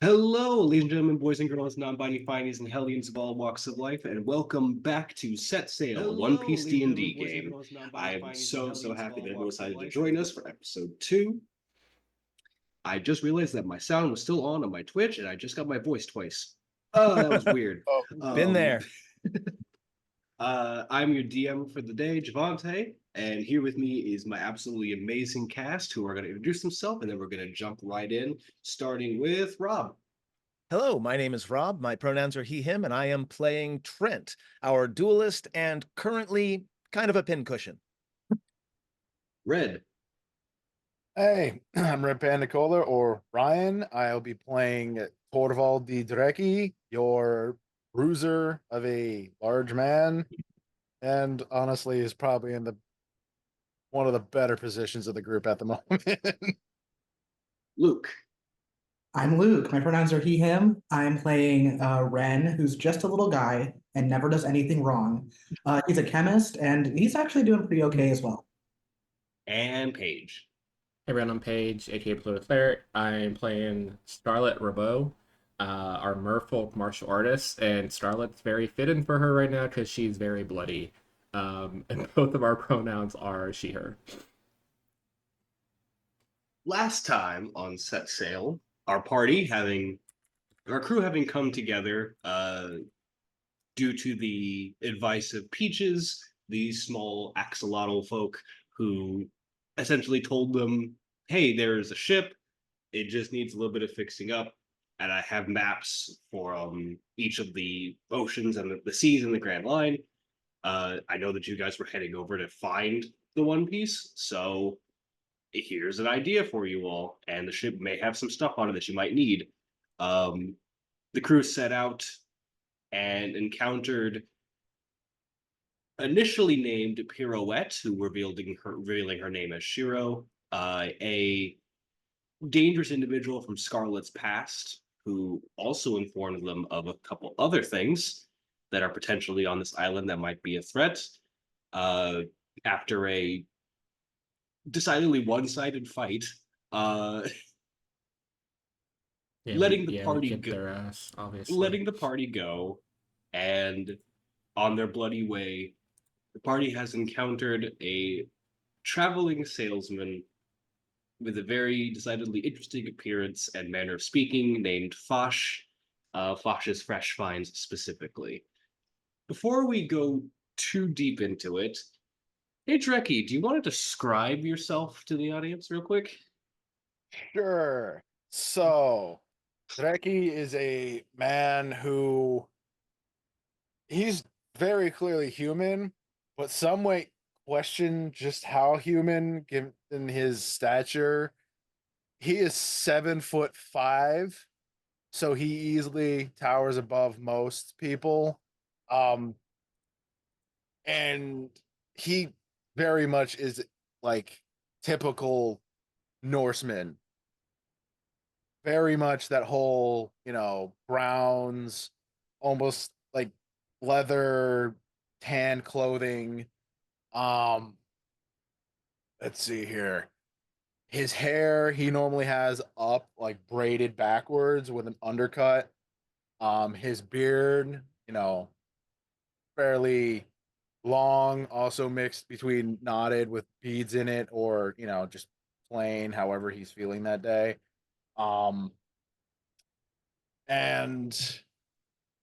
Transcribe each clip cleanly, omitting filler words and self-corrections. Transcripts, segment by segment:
Hello, ladies and gentlemen, boys and girls, non-binding findies, and hellions of all walks of life, and welcome back to Set Sail, a One Hello, Piece ladies and gentlemen, D&D boys and game. girls, I non-binary am findings, and so hellions of happy all that everyone walks of decided to life. join us for episode 2. I just realized that my sound was still on my Twitch, and I just got my voice twice. Oh, that was weird. Oh, Been Um, there. I'm your DM for the day, Javante, and here with me is my absolutely amazing cast who are going to introduce themselves, and then we're going to jump right in, starting with Rob. Hello, my name is Rob. My pronouns are he, him, and I am playing Trent, our duelist and currently kind of a pincushion. Red. hey, I'm Red Panda Cola or Ryan. I'll be playing Torvald the Dreki, your bruiser of a large man, and honestly is probably in the one of the better positions of the group at the moment. Luke. I'm Luke. My pronouns are he, him. I'm playing Ren, who's just a little guy and never does anything wrong. He's a chemist, and he's actually doing pretty okay as well. And Paige. Hey everyone, I'm Paige, aka Blue Cleric. I'm playing Starlet Rabot, our merfolk martial artist, and Starlet's very fitting for her right now because she's very bloody. And both of our pronouns are she, her. Last time on Set Sail, our crew having come together due to the advice of Peaches, these small axolotl folk who essentially told them, hey, there's a ship, it just needs a little bit of fixing up, and I have maps for each of the oceans and the seas in the Grand Line. I know that you guys were heading over to find the One Piece, so here's an idea for you all, and the ship may have some stuff on it that you might need. Um, the crew set out and encountered initially named Pirouette, who revealing her name as Shiro, a dangerous individual from Scarlet's past, who also informed them of a couple other things that are potentially on this island that might be a threat. After a decidedly one-sided fight, uh, Yeah, letting the we party kicked go, their ass, obviously. letting the party go, and on their bloody way, the party has encountered a traveling salesman with a very decidedly interesting appearance and manner of speaking named Fosh, Fosh's Fresh Finds specifically. Before we go too deep into it, hey Dreki, do you want to describe yourself to the audience real quick? Sure. So, Dreki is a man who he's very clearly human, but some might question just how human given his stature. He is 7'5", so he easily towers above most people. Um, and he very much is like typical Norseman. Very much that whole, browns, almost like leather tan clothing. Um, let's see here. His hair he normally has up like braided backwards with an undercut. His beard, fairly long, also mixed between knotted with beads in it, or just plain, however he's feeling that day. Um, and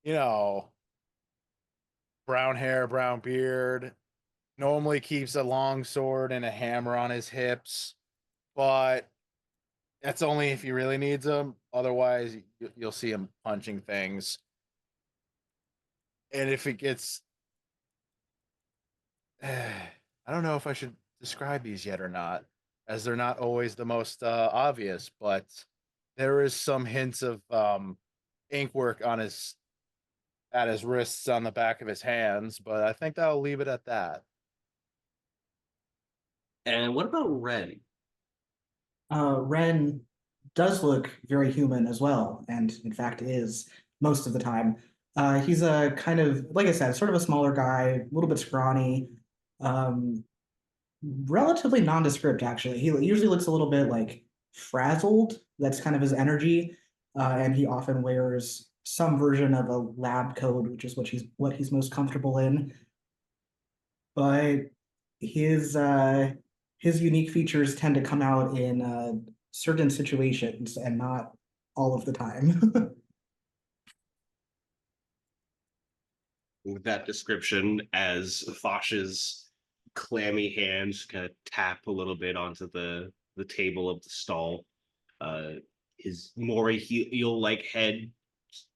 you know, brown hair, brown beard. Normally keeps a long sword and a hammer on his hips, but that's only if he really needs them. Otherwise, you'll see him punching things. And if it gets, I don't know if I should describe these yet or not, as they're not always the most obvious. But there is some hints of ink work on his at his wrists on the back of his hands. But I think I'll leave it at that. And what about Ren? Ren does look very human as well, and in fact is most of the time. He's a kind of, like I said, sort of a smaller guy, a little bit scrawny, um, relatively nondescript, actually. He usually looks a little bit like frazzled. That's kind of his energy. and he often wears some version of a lab coat, which is what he's most comfortable in. But his unique features tend to come out in certain situations and not all of the time. With that description, as Fosh's clammy hands kind of tap a little bit onto the table of the stall, his more eel-like head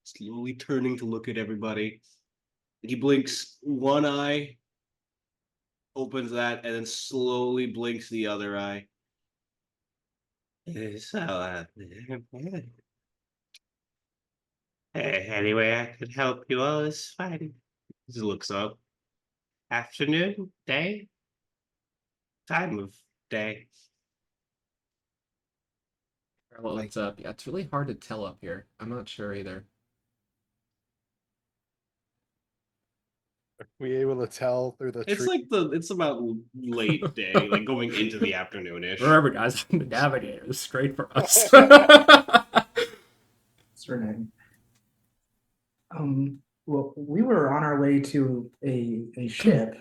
slowly turning to look at everybody. He blinks one eye, opens that, and then slowly blinks the other eye. So, any way I could help you all is fine. He just looks up. Afternoon, day, time of day. Well, it's up. Yeah, it's really hard to tell up here. I'm not sure either. Are we able to tell through the It's tree? like it's about late day, like going into the afternoon-ish. Remember, guys, the navigator is straight for us. Surname. Well, we were on our way to a ship,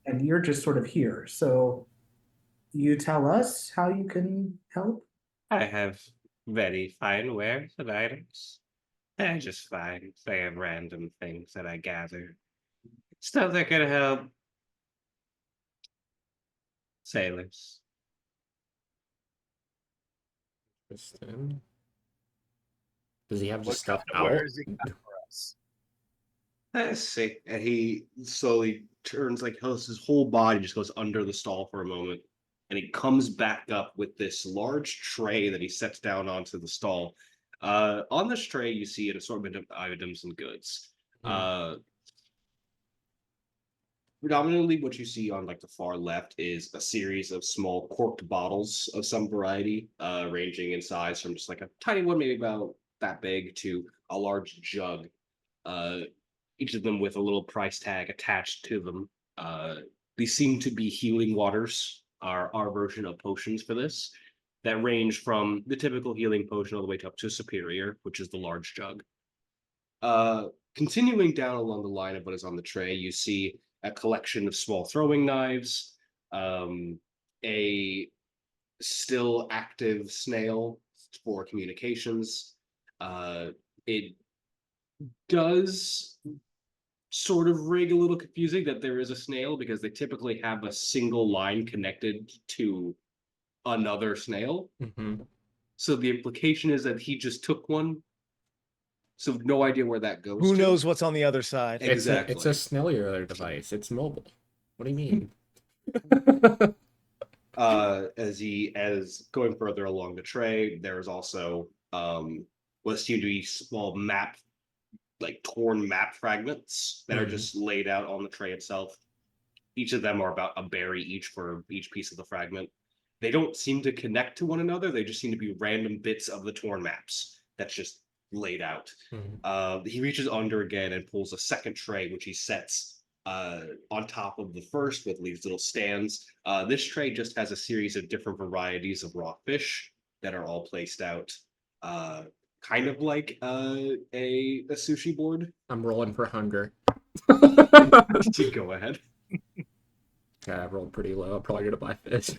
and you're just sort of here. So you tell us how you can help? I have very fine wares and items. They're just fine. They have random things that I gather. Stuff that could help sailors. Interesting. Does he have What just stuff kind of out? wares he got for us? Let's see. And he slowly turns, like his whole body just goes under the stall for a moment. And he comes back up with this large tray that he sets down onto the stall. On this tray, you see an assortment of items and goods. Predominantly, what you see on like the far left is a series of small corked bottles of some variety, ranging in size from just like a tiny one, maybe about that big, to a large jug. Each of them with a little price tag attached to them. These seem to be healing waters, our version of potions for this, that range from the typical healing potion all the way up to superior, which is the large jug. Continuing down along the line of what is on the tray, you see a collection of small throwing knives, a still active snail for communications. It does sort of rig a little confusing that there is a snail because they typically have a single line connected to another snail. Mm-hmm. So the implication is that he just took one. So no idea where that goes. Who to. knows what's on the other side? Exactly. It's a cellular device. It's mobile. What do you mean? As going further along the tray, there's also what seem to be small map, like torn map fragments that are just laid out on the tray itself. Each of them are about a berry each for each piece of the fragment. They don't seem to connect to one another. They just seem to be random bits of the torn maps that's just laid out. He reaches under again and pulls a second tray, which he sets on top of the first with these little stands. This tray just has a series of different varieties of raw fish that are all placed out, kind of like a sushi board. I'm rolling for hunger. Go ahead. Yeah, I rolled pretty low. I'm probably gonna buy fish.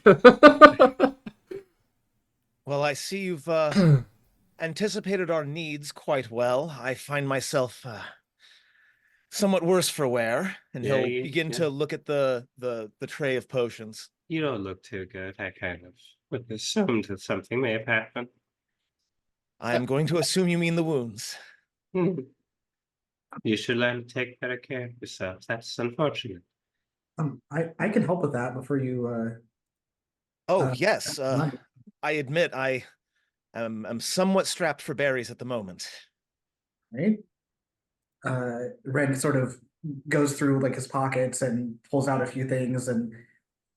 Well, I see you've anticipated our needs quite well. I find myself somewhat worse for wear, and Yeah, he'll begin to look at the tray of potions. You don't look too good. I kind of would assumed that something may have happened. I'm going to assume you mean the wounds. You should learn to take better care of yourself. That's unfortunate. I can help with that before you Oh, Uh, yes. money. I admit I'm somewhat strapped for berries at the moment. Right? Ren sort of goes through like his pockets and pulls out a few things and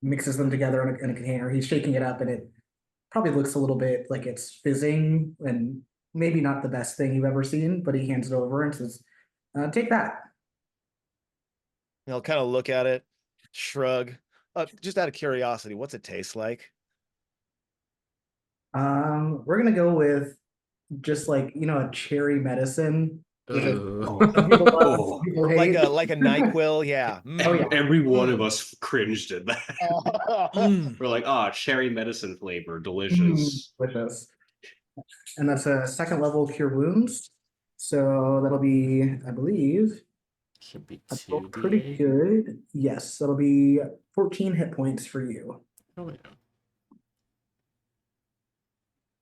mixes them together in a container. He's shaking it up and it probably looks a little bit like it's fizzing and maybe not the best thing you've ever seen, but he hands it over and says, take that. He'll kind of look at it, shrug. Just out of curiosity, what's it taste like? We're gonna go with just like a cherry medicine, which I Ooh. some people love, Oh. some people Like hate. a NyQuil, yeah. Oh, yeah. Every one of us cringed at that. Mm. We're like, cherry medicine flavor, Mm, delicious. delicious. And that's a second level cure wounds. So that'll be, I believe, Should be that's roll 2d8. pretty good. Yes, that'll be 14 hit points for you. Oh, yeah.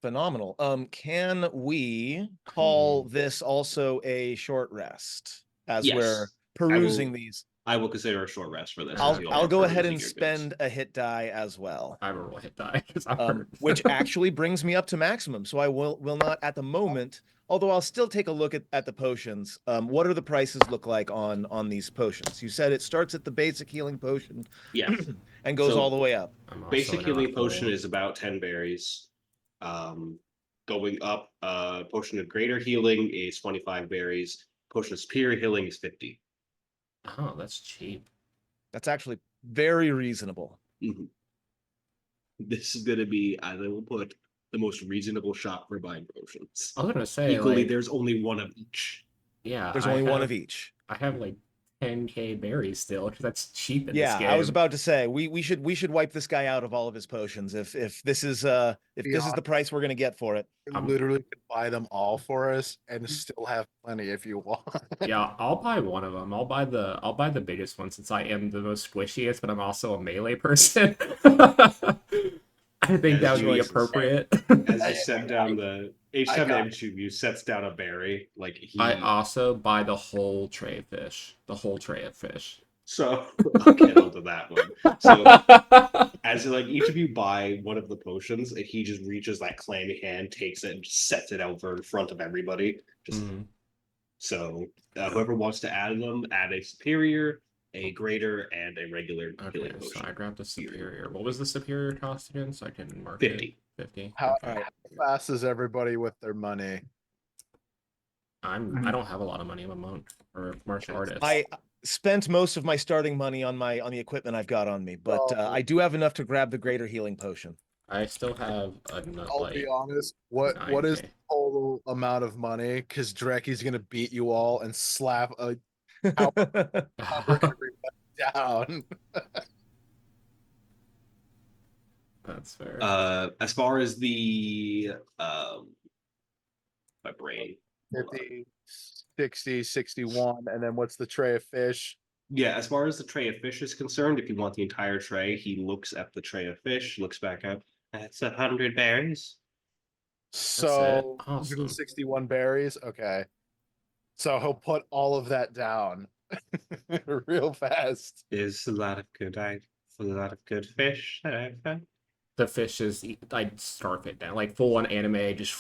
Phenomenal. Can we call this also a short rest as we're Yes, perusing these? I will consider a short rest for this. I'll- as you all I'll are go ahead perusing and your goods. spend a hit die as well. I will roll a hit die because I'm hurt. Which actually brings me up to maximum. So I will not at the moment, although I'll still take a look at the potions. What are the prices look like on these potions? You said it starts at the basic healing potion Yes. and goes So, all the way up. I'm also Basic not healing full. potion is about 10 berries. Going up, potion of greater healing is 25 berries. Potion of superior healing is 50. Oh, that's cheap. That's actually very reasonable. Mhm. This is gonna be, I will put, the most reasonable shop for buying potions. I was gonna say, Equally, like, there's only one of each. yeah, There's I only one have- of each. I have like 10k berries still because that's cheap in Yeah, this game. I was about to say we should wipe this guy out of all of his potions if this is the price we're gonna get for it. You I'm- literally could buy them all for us and still have plenty if you want. Yeah, I'll buy one of them. I'll buy the biggest one since I am the most squishiest, but I'm also a melee person. I think that would be Choices. appropriate. As you set down each I time got the MTV sets down a berry, like he. I also buy the whole tray of fish. The whole tray of fish. So I'll get onto that one. So as like each of you buy one of the potions, and he just reaches that clammy hand, takes it, and just sets it over in front of everybody. Just Mhm. so whoever wants to add them, add a superior, a greater, and a regular Okay, healing so potion. I grabbed the superior. What was the superior cost again? So I can mark 50. it. 50. How, Okay. how fast is everybody with their money? I don't have a lot of money. I'm a monk or a martial artist. I spent most of my starting money on the equipment I've got on me, but I do have enough to grab the greater healing potion. I still have enough. I'll Like, be honest. What is 9K. the total amount of money? Because Drecky's gonna beat you all and slap a everybody down. That's fair. As far as the my brain. 50, 60, 61, and then what's the tray of fish? Yeah, as far as the tray of fish is concerned, if you want the entire tray, he looks at the tray of fish, looks back up. That's 100 berries. So Awesome. 161 berries. Okay. So he'll put all of that down real fast. Is a lot of good fish that I've found. The fish is I'd starve it down like full on anime, just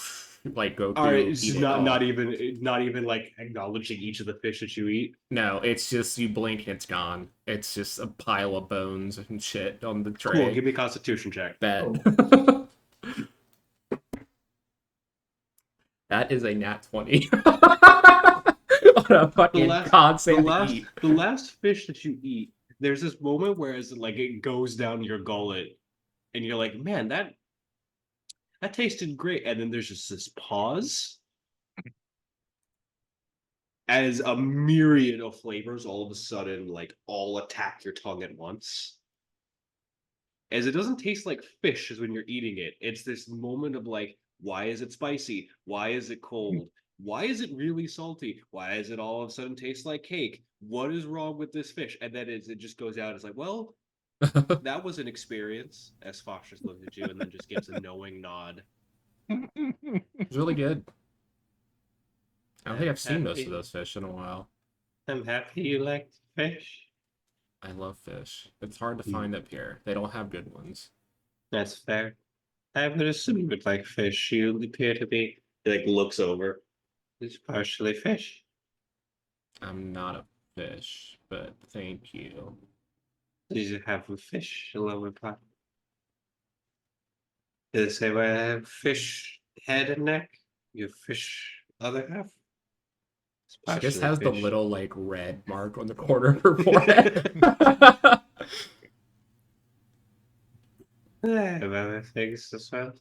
like go. All right, it's eat it not all. even like acknowledging each of the fish that you eat. No, it's just you blink and it's gone. It's just a pile of bones and shit on the tray. Cool, give me a constitution check. Bet. That is a nat 20. On a fucking con save to eat. The last fish that you eat, there's this moment where it's like it goes down your gullet, and you're like, man, that tasted great. And then there's just this pause as a myriad of flavors all of a sudden like all attack your tongue at once. As it doesn't taste like fish as when you're eating it. It's this moment of like, why is it spicy? Why is it cold? Why is it really salty? Why is it all of a sudden taste like cake? What is wrong with this fish? And then it just goes out. It's like, well, that was an experience. As Fox just looks at you and then just gives a knowing nod. It's really good. I don't think I've seen most of those fish in a while. I'm happy you liked fish. I love fish. It's hard to find up here. They don't have good ones. That's fair. I would assume you would like fish. You appear to be. He like looks over. It's partially fish. I'm not a fish, but thank you. Did you have a fish lower part? Did it say where I have fish head and neck? Your fish other half? It's She just partially has the fish. little like red mark on the corner of her forehead. I have other things as well.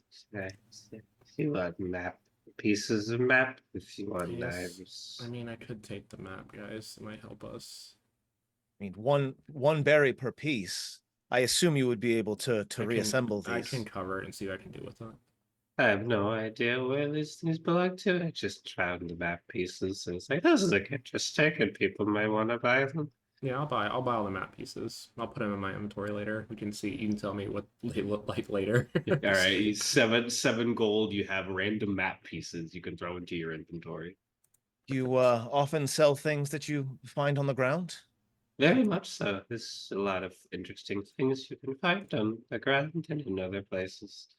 You like map. pieces of map if you want Yes. knives. I mean, I could take the map, guys. It might help us. I mean, one berry per piece. I assume you would be able to I can- reassemble I these. can cover it and see what I can do with it. I have no idea where these things belong to. I just found the map pieces and it's like, this is interesting and people might want to buy them. Yeah, I'll buy all the map pieces. I'll put them in my inventory later. We can see. You can tell me what they look like later. All right, seven gold. You have random map pieces you can throw into your inventory. You often sell things that you find on the ground? Very much so. There's a lot of interesting things you can find on the ground and in other places.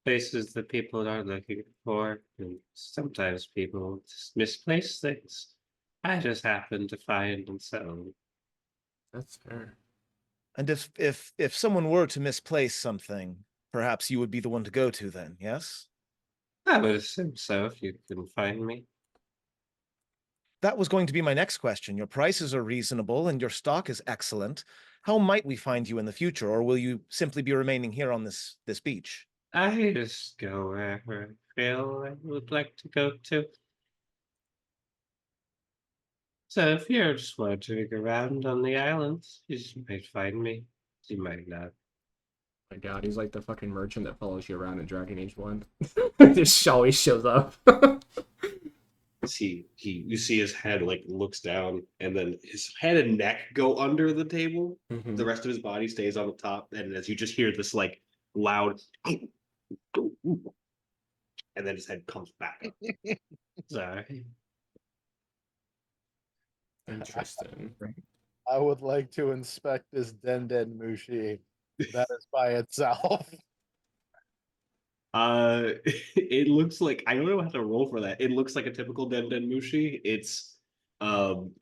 Places that people are looking for, and sometimes people just misplace things. I just happen to find and sell them. That's fair. And if someone were to misplace something, perhaps you would be the one to go to then, yes? I would assume so if you can find me. That was going to be my next question. Your prices are reasonable and your stock is excellent. How might we find you in the future, or will you simply be remaining here on this beach? I just go wherever I feel I would like to go to. So if you're just wandering around on the islands, you just might find me. You might not. My God, he's like the fucking merchant that follows you around in Dragon Age 1. Just always shows up. You see his head like looks down, and then his head and neck go under the table. Mhm. The rest of his body stays on the top, and as you just hear this like loud, and then his head comes back up. Sorry. Interesting. I would like to inspect this Denden Mushi. That is by itself. It looks like I don't know how to roll for that. It looks like a typical Den Mushi. It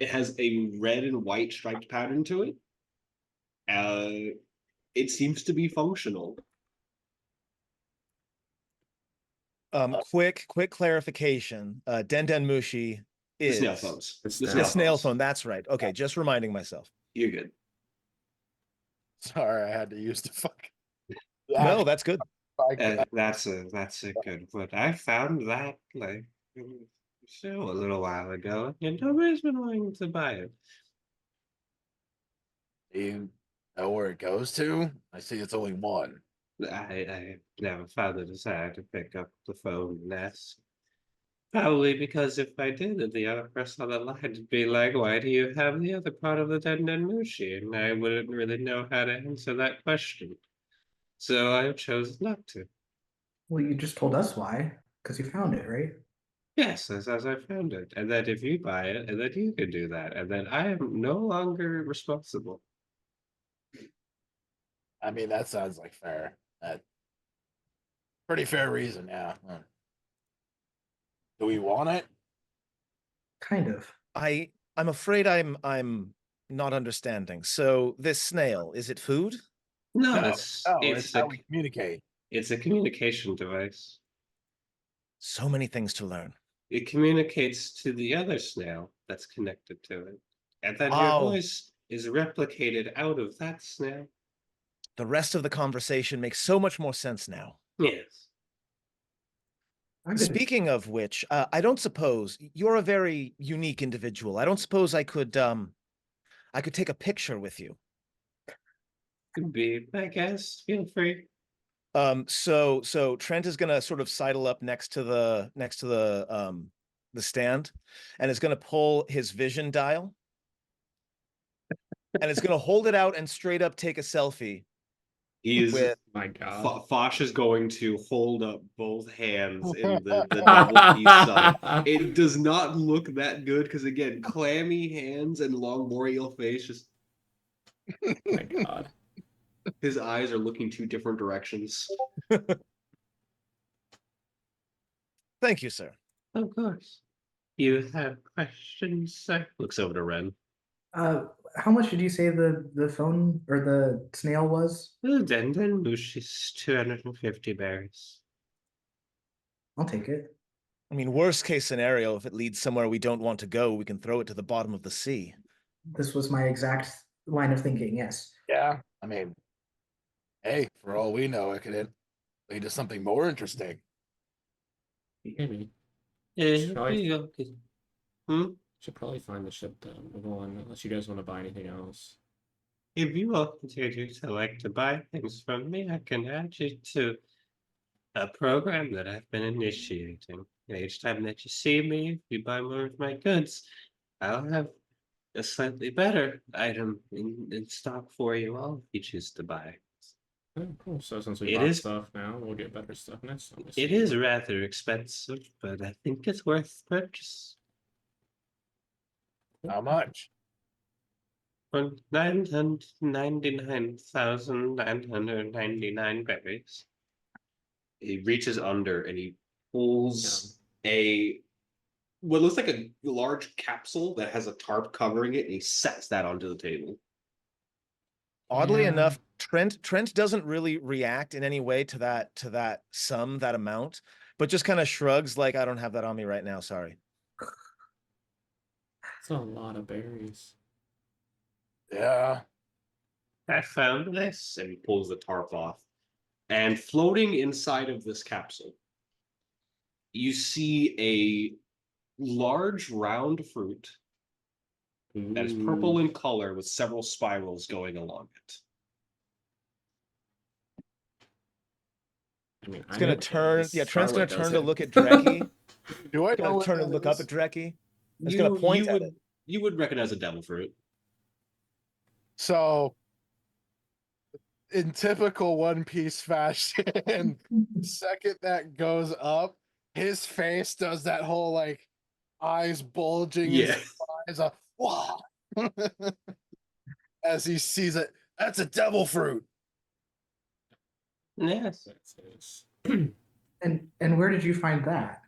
has a red and white striped pattern to it. It seems to be functional. Quick clarification. Den Mushi The is snail phones. The the snail snail phones. phone. That's right. Okay, just reminding myself. You're good. Sorry, I had to use the fuck. No, that's good. That's a good one. I found that like show a little while ago, and nobody's been wanting to buy it. Do you know where it goes to? I see it's only one. I never found the desire to pick up the phone and ask. Probably because if I did, then the other person on the line would be like, why do you have the other part of the Denden Mushi? And I wouldn't really know how to answer that question. So I chose not to. Well, you just told us why, because you found it, right? Yes, as I found it. And that if you buy it, and then you can do that. And then I am no longer responsible. I mean, that sounds like fair. Pretty fair reason, yeah. Do we want it? Kind of. I'm afraid I'm not understanding. So this snail, is it food? No, No, it's it's how we communicate. it's a communication device. So many things to learn. It communicates to the other snail that's connected to it. And then your Oh. voice is replicated out of that snail. The rest of the conversation makes so much more sense now. Yes. Speaking of which, I don't suppose you're a very unique individual. I don't suppose I could take a picture with you. Could be, I guess. Feel free. So Trent is gonna sort of sidle up next to the stand, and is gonna pull his vision dial, and is gonna hold it out and straight up take a selfie He is with. My God. Fosh is going to hold up both hands in the double peace sign. It does not look that good because again, clammy hands and long boreal face. Just My God. his eyes are looking two different directions. Thank you, sir. Of course. You have questions, sir? Looks over to Ren. How much did you say the phone or the snail was? Denden Mush is 250 berries. I'll take it. I mean, worst case scenario, if it leads somewhere we don't want to go, we can throw it to the bottom of the sea. This was my exact line of thinking. Yes. Yeah, I mean, hey, for all we know, it could lead to something more interesting. Maybe. Okay. Hmm? Should probably find the ship to move on, unless you guys want to buy anything else. If you all continue to like to buy things from me, I can add you to a program that I've been initiating. And each time that you see me, if you buy more of my goods, I'll have a slightly better item in stock for you all if you choose to buy. Oh, cool. So since we It bought is- stuff now, we'll get better stuff next time. It is rather expensive, but I think it's worth the purchase. How much? For 999,999 berries. He reaches under and he pulls what looks like a large capsule that has a tarp covering it, and he sets that onto the table. Oddly Yeah. enough, Trent doesn't really react in any way to that sum, that amount, but just kind of shrugs like, I don't have that on me right now, sorry. It's a lot of berries. Yeah. I found this, and he pulls the tarp off. And floating inside of this capsule, you see a large round fruit that is purple in color with several spirals going along it. I mean, It's I gonna know what that turn, is. yeah, Trent's gonna Charlotte does turn to it. look at Drecky. Do I know Gonna what turn that and look up is? at Drecky. It's gonna point at it. You would recognize a devil fruit. So, in typical One Piece fashion, the second that goes up, his face does that whole like eyes bulging, Yeah. his eyes up, wow, as he sees it. That's a devil fruit. Yes. That's And where did you find that?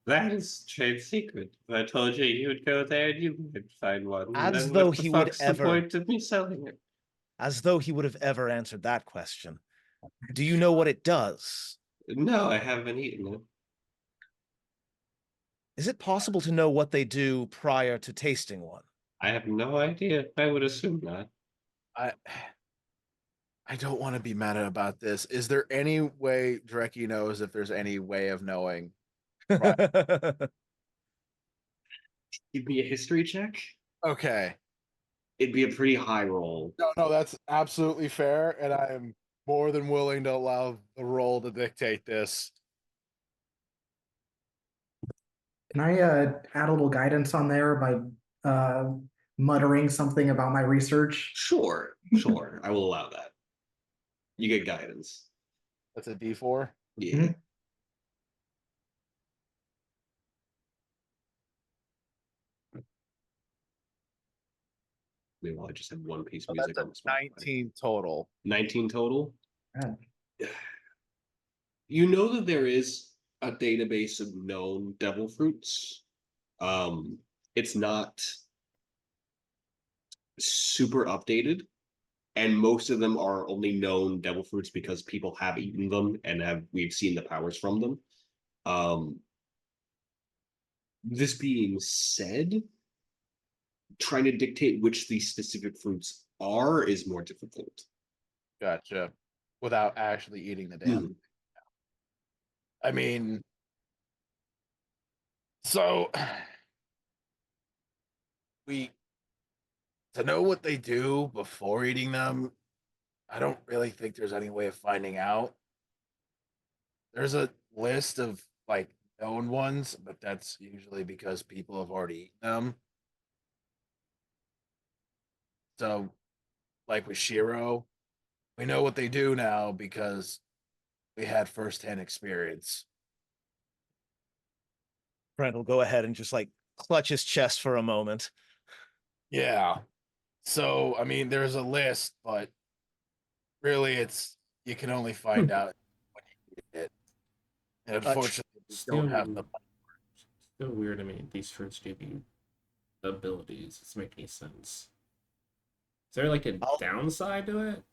That is trade secret. If I told you you would go there, you would find one. As then though what the he would fuck's ever- the point of me selling it? As though he would have ever answered that question. Do you know what it does? No, I haven't eaten it. Is it possible to know what they do prior to tasting one? I have no idea. I would assume not. I don't want to be mad about this. Is there any way Dreki knows if there's any way of knowing? Give me a history check. Okay. It'd be a pretty high roll. No, that's absolutely fair, and I am more than willing to allow the roll to dictate this. Can I add a little guidance on there by muttering something about my research? Sure. I will allow that. You get guidance. That's a D4. Yeah. Mhm. Meanwhile, I just have one piece So of music that's on a the spot. 19 total. 19 total. Yeah. You know that there is a database of known devil fruits. It's not super updated, and most of them are only known devil fruits because people have eaten them and we've seen the powers from them. This being said, trying to dictate which these specific fruits are is more difficult. Gotcha. Without actually eating the damn. Hmm. I mean, so to know what they do before eating them, I don't really think there's any way of finding out. There's a list of like known ones, but that's usually because people have already eaten them. So, like with Shiro, we know what they do now because we had firsthand experience. Brent will go ahead and just like clutch his chest for a moment. Yeah. So, I mean, there's a list, but really you can only find out when you eat it. And unfortunately, we don't have the still weird to me. These fruits give you abilities. Doesn't make any sense. Is there like a downside to it?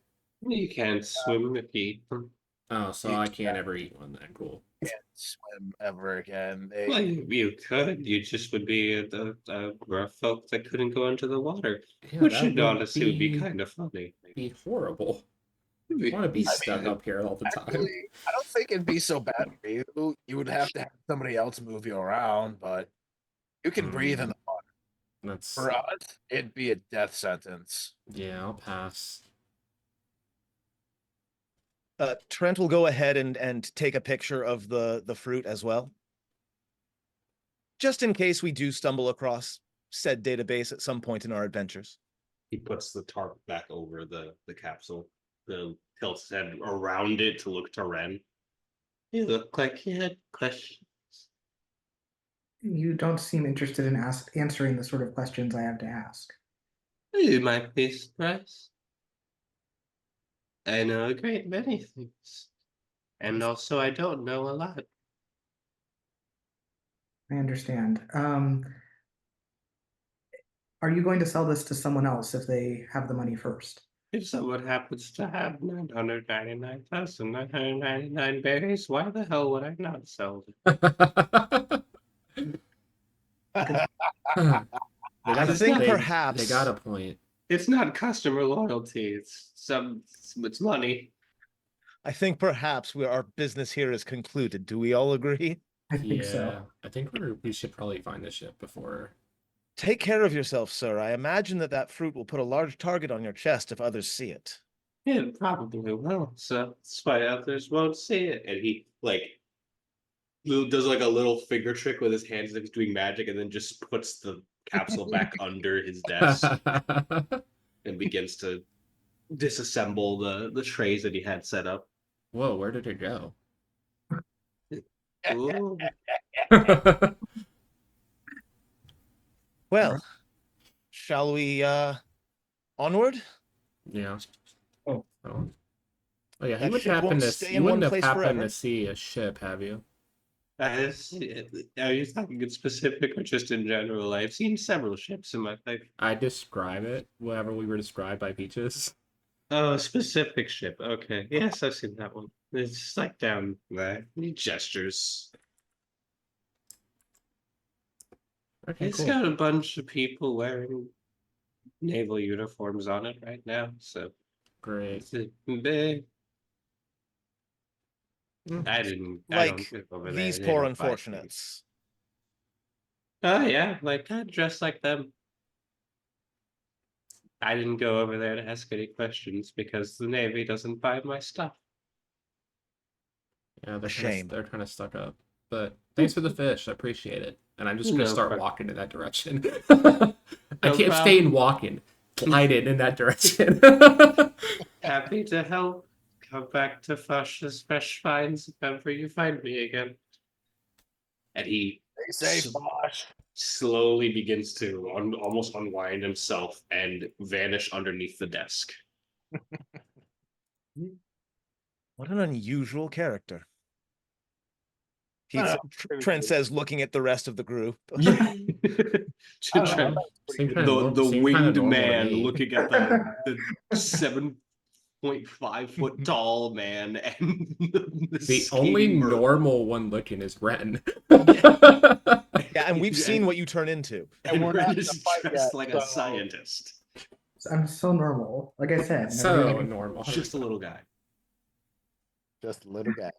You can't swim if you eat them. Oh, so I can't ever eat one then. Cool. can't swim ever again. Well, you could. You just would be a rough folk that couldn't go into the water, Yeah, which that should would honestly would be kind of funny. be horrible. I want to be I stuck mean, up here all the time. Actually, I don't think it'd be so bad for you. You would have to have somebody else move you around, but you can breathe in the water. That's For us, it'd be a death sentence. yeah. I'll pass. Trent will go ahead and take a picture of the fruit as well, just in case we do stumble across said database at some point in our adventures. He puts the tarp back over the capsule. Tilts his head around it to look to Ren. You look like you had questions. You don't seem interested in answering the sort of questions I have to ask. You might be surprised. I know a great many things. And also I don't know a lot. I understand. Are you going to sell this to someone else if they have the money first? If someone happens to have 999,999 berries, why the hell would I not sell them? They got I a, think they, perhaps they got a point. It's not customer loyalty, it's money. I think perhaps our business here is concluded. Do we all agree? I think Yeah, so. I think we should probably find the ship before. Take care of yourself, sir. I imagine that fruit will put a large target on your chest if others see it. Yeah, probably will. So that's why others won't see it. And he does like a little finger trick with his hands like he's doing magic, and then just puts the capsule back under his desk and begins to disassemble the trays that he had set up. Whoa, where did it go? Ooh. Well, shall we onward? Yeah. Oh. Oh yeah, That ship won't stay in you one wouldn't have place happened forever. to see a ship, have you? Are you talking in specific or just in general? I've seen several ships in my life. I describe it whenever we were described by Peaches. Oh, a specific ship. Okay. Yes, I've seen that one. It's like down there. He gestures. Okay, It's cool. got a bunch of people wearing naval uniforms on it right now, so Great. it's a big. I Like don't live over there. these They poor don't buy things. unfortunates. Oh yeah, like I dress like them. I didn't go over there to ask any questions because the Navy doesn't buy my stuff. Yeah, Shame. They're kind of stuck up. But thanks for the fish. I appreciate it. And I'm just gonna No start problem. walking in that direction. I No can't stay problem. walking. Glided in that direction. Happy to help. Come back to Fosh's Fresh Finds if ever you find me again. And he Stay safe, Bosh. slowly begins to almost unwind himself and vanish underneath the desk. What an unusual character. I Trent says, looking at the rest of the group. I don't know, Seemed the kinda normal- the seemed kinda winged normal to man me. looking at the 7.5 foot tall man and The skating only mermaid. normal one looking is Ren. Yeah, and we've seen what you turn into. And we're Ren not in is the fight dressed yet, like so- a scientist. I'm so normal. Like I said, So everybody- normal. Just a little guy. Just a little guy.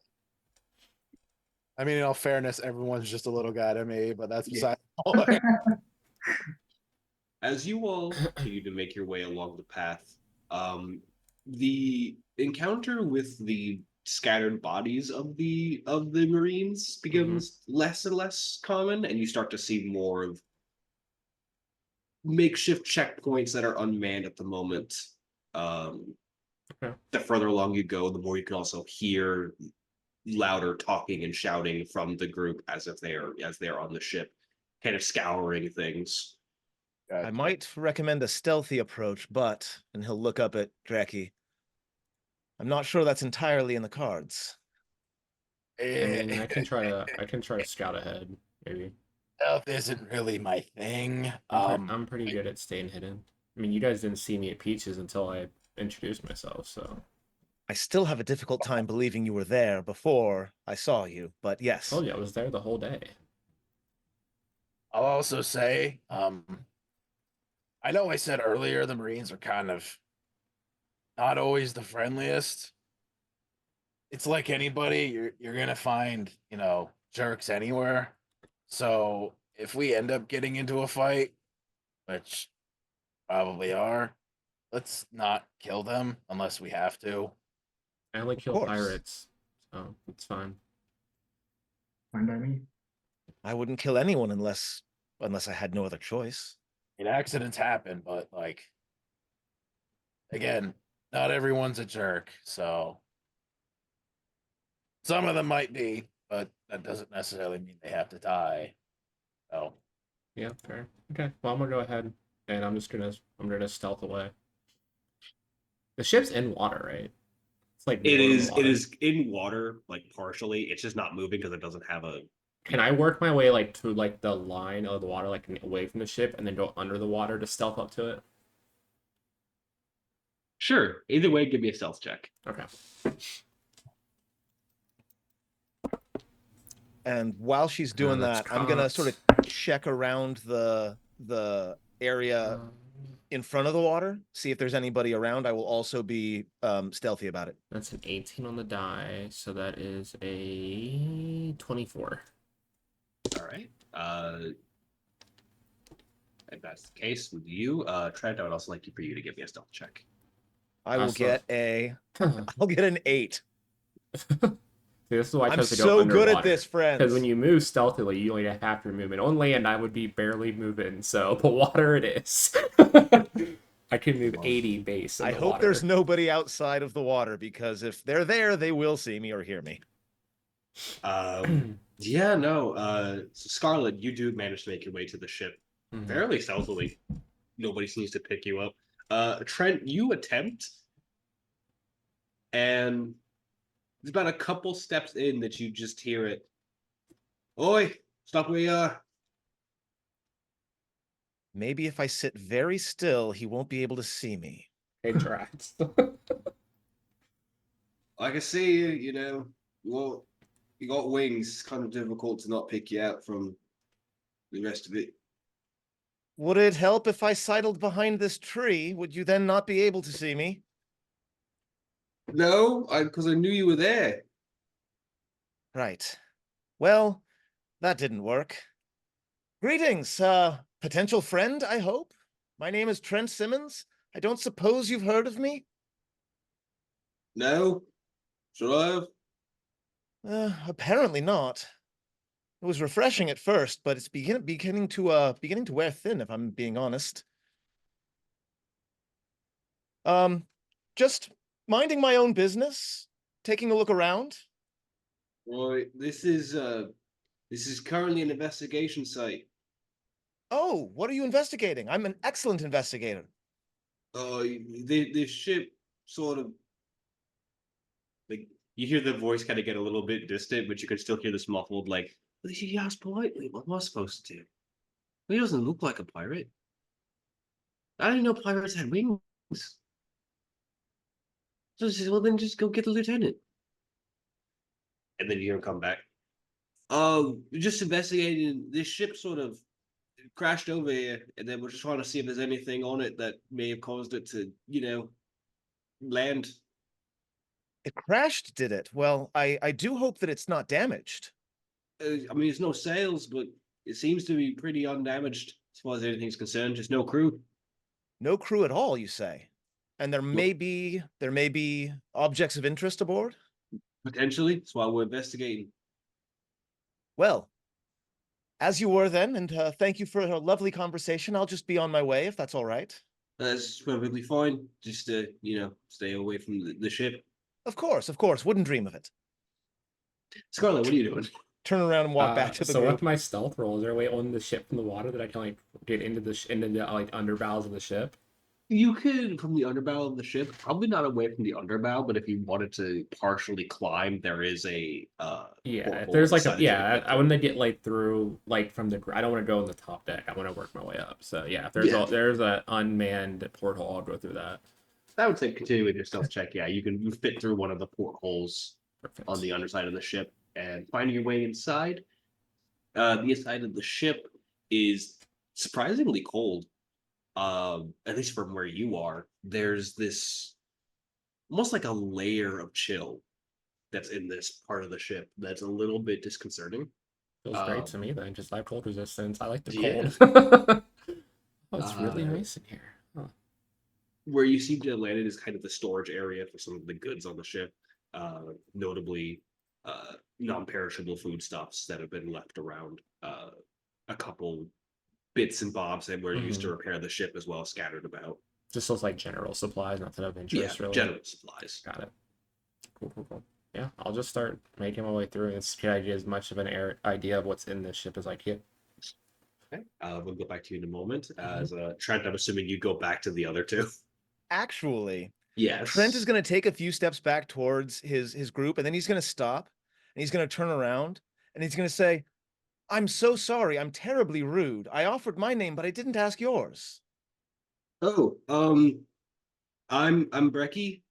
I mean, in all fairness, everyone's just a little guy to me, but that's Yeah. beside the point. As you all continue to make your way along the path, the encounter with the scattered bodies of the Marines becomes less and less common, and you start to see more of makeshift checkpoints that are unmanned at the moment. Okay. The further along you go, the more you can also hear louder talking and shouting from the group as they're on the ship, kind of scouring things. I might recommend a stealthy approach, but, and he'll look up at Dreki, I'm not sure that's entirely in the cards. I mean, I can try to scout ahead, maybe. Stealth isn't really my thing. I'm pretty good at staying hidden. I mean, you guys didn't see me at Peaches until I introduced myself, so. I still have a difficult time believing you were there before I saw you, but yes. Oh yeah, I was there the whole day. I'll also say, I know I said earlier the Marines are kind of not always the friendliest. It's like anybody, you're gonna find, jerks anywhere. So if we end up getting into a fight, which probably are, let's not kill them unless we have to. I only Of kill course. pirates, so it's fine. Fine by me. I wouldn't kill anyone unless I had no other choice. I mean, accidents happen, but like, again, not everyone's a jerk. So some of them might be, but that doesn't necessarily mean they have to die. So Yeah, fair. Okay, well, I'm gonna go ahead and I'm gonna stealth away. The ship's in water, right? It's like It below the is. It water. is in water, like partially. It's just not moving because it doesn't have a. Can I work my way like to like the line of the water, like away from the ship, and then go under the water to stealth up to it? Sure. Either way, give me a stealth check. Okay. And while she's doing That's that, I'm gonna cocked. sort of check around the area Um, in front of the water, see if there's anybody around. I will also be stealthy about it. That's an 18 on the die, so that is a 24. All right. If that's the case with you, Trent, I would also like for you to give me a stealth check. I will Awesome. get I'll get an 8. See, this is why I I'm chose to go so good at underwater. this, friends. Because when you move stealthily, you only have half your movement. On land, I would be barely moving, so but water it is. I can move 80 base. In I the hope water. there's nobody outside of the water, because if they're there, they will see me or hear me. Yeah, no. Scarlet, you do manage to make your way to the ship Mhm. fairly stealthily. Nobody seems to pick you up. Trent, you attempt, and it's about a couple steps in that you just hear it. Oi, stop where you are. Maybe if I sit very still, he won't be able to see me. It tracks. I can see you, you got wings. It's kind of difficult to not pick you out from the rest of it. Would it help if I sidled behind this tree? Would you then not be able to see me? No, because I knew you were there. Right. Well, that didn't work. Greetings, potential friend, I hope. My name is Trent Simmons. I don't suppose you've heard of me? No? Should I have? Apparently not. It was refreshing at first, but it's beginning to wear thin, if I'm being honest. Just minding my own business, taking a look around. Right, this is currently an investigation site. Oh, what are you investigating? I'm an excellent investigator. The ship sort of like you hear the voice kind of get a little bit distant, but you can still hear this muffled like, he asked politely, what am I supposed to do? He doesn't look like a pirate. I didn't know pirates had wings. So she said, well, then just go get the lieutenant. And then you hear him come back. Just investigating. This ship sort of crashed over here, and then we're just trying to see if there's anything on it that may have caused it to, land. It crashed, did it? Well, I do hope that it's not damaged. I mean, there's no sails, but it seems to be pretty undamaged as far as anything's concerned. Just no crew. No crew at all, you say? And there may be objects of interest aboard? Potentially. That's why we're investigating. Well, as you were then, and thank you for a lovely conversation. I'll just be on my way, if that's all right. That's perfectly fine. Just to, stay away from the ship. Of course, wouldn't dream of it. Scarlet, what are you doing? Turn around and walk back to the so group. with my stealth roll, is there a way on the ship from the water that I can like get into the like underbowels of the ship? You could from the underbow of the ship, probably not away from the underbow, but if you wanted to partially climb, there is a Yeah, if porthole there's like inside that I want to get like through like from the I don't want to go on the top deck. I want to work my way up. So yeah, if there's Yeah. there's an unmanned porthole, I'll go through that. I would say continue with your stealth check. Yeah, you fit through one of the portholes Perfect. on the underside of the ship and find your way inside. The inside of the ship is surprisingly cold. At least from where you are. There's this almost like a layer of chill that's in this part of the ship that's a little bit disconcerting. Feels great to me then. Just like cold resistance. I like the Yeah. cold. Oh, it's really Uh, nice in here. Huh. where you seem to have landed is kind of the storage area for some of the goods on the ship, notably non-perishable foodstuffs that have been left around, a couple bits and bobs that were used to repair the ship as well, scattered about. Just those like general supplies, nothing of interest really. General supplies. Got it. Cool. Yeah, I'll just start making my way through and try to get as much of an idea of what's in this ship as I can. Okay. We'll go back to you in a moment. As Trent, I'm assuming you go back to the other two. Actually, Yes. Trent is going to take a few steps back towards his group, and then he's going to stop, and he's going to turn around, and he's going to say, "I'm so sorry. I'm terribly rude. I offered my name, but I didn't ask yours." Oh, I'm Brecky.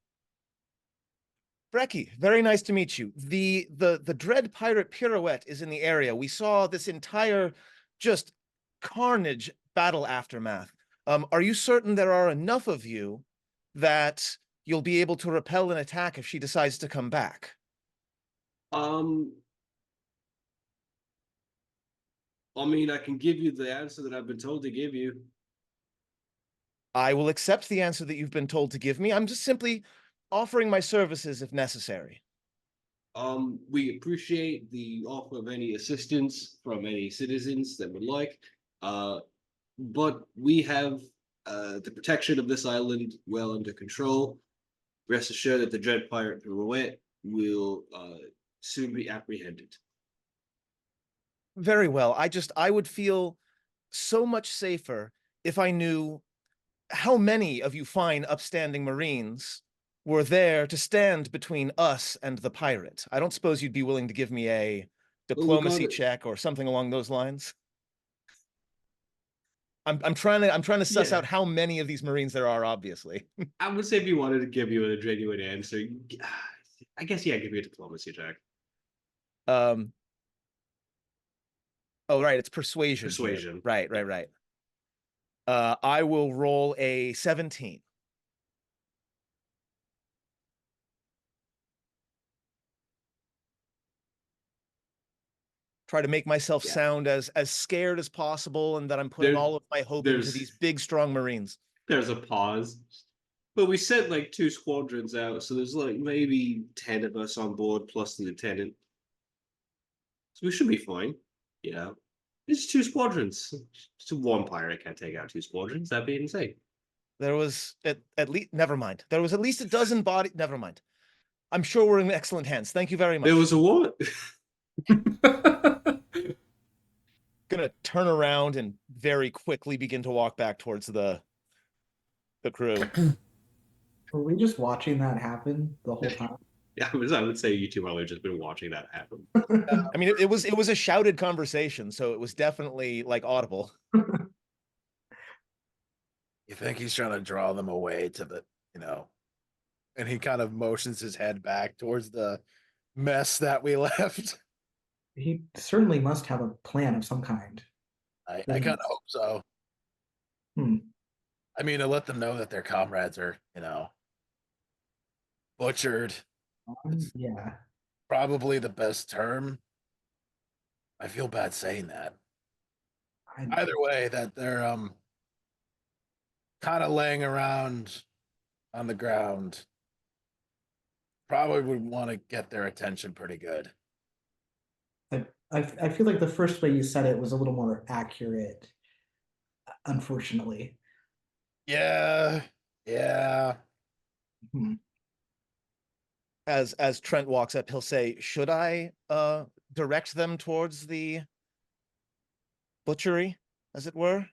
Brecky, very nice to meet you. The Dread Pirate Pirouette is in the area. We saw this entire just carnage battle aftermath. Are you certain there are enough of you that you'll be able to repel an attack if she decides to come back? I mean, I can give you the answer that I've been told to give you. I will accept the answer that you've been told to give me. I'm just simply offering my services if necessary. We appreciate the offer of any assistance from any citizens that would like. But we have the protection of this island well under control. Rest assured that the Dread Pirate Pirouette will soon be apprehended. Very well. I would feel so much safer if I knew how many of you fine, upstanding Marines were there to stand between us and the pirate. I don't suppose you'd be willing to give me a diplomacy check or something along those lines. I'm trying to suss out how many of these Marines there are, obviously. I would say if you wanted to give you a genuine answer, I guess give me a diplomacy check. Oh, right, it's persuasion. Persuasion. Right. I will roll a 17. Try to make myself sound as scared as possible, and that I'm putting all of my hope into these big, strong Marines. There's a pause. But we sent like 2 squadrons out, so there's like maybe 10 of us on board plus the lieutenant. So we should be fine. It's 2 squadrons. It's 1 pirate can't take out 2 squadrons. That'd be insane. There was at least, never mind. There was at least a dozen body. Never mind. I'm sure we're in excellent hands. Thank you very much. There was a what? Gonna turn around and very quickly begin to walk back towards the crew. Were we just watching that happen the whole time? Yeah, I would say you two have just been watching that happen. I mean, it was a shouted conversation, so it was definitely like audible. You think he's trying to draw them away to the, and he kind of motions his head back towards the mess that we left. He certainly must have a plan of some kind. I kind of hope so. I mean, to let them know that their comrades are, butchered. Yeah. Probably the best term. I feel bad saying that. Either way, that they're kind of laying around on the ground. Probably would want to get their attention pretty good. I feel like the first way you said it was a little more accurate, unfortunately. Yeah. As Trent walks up, he'll say, "Should I direct them towards the butchery, as it were?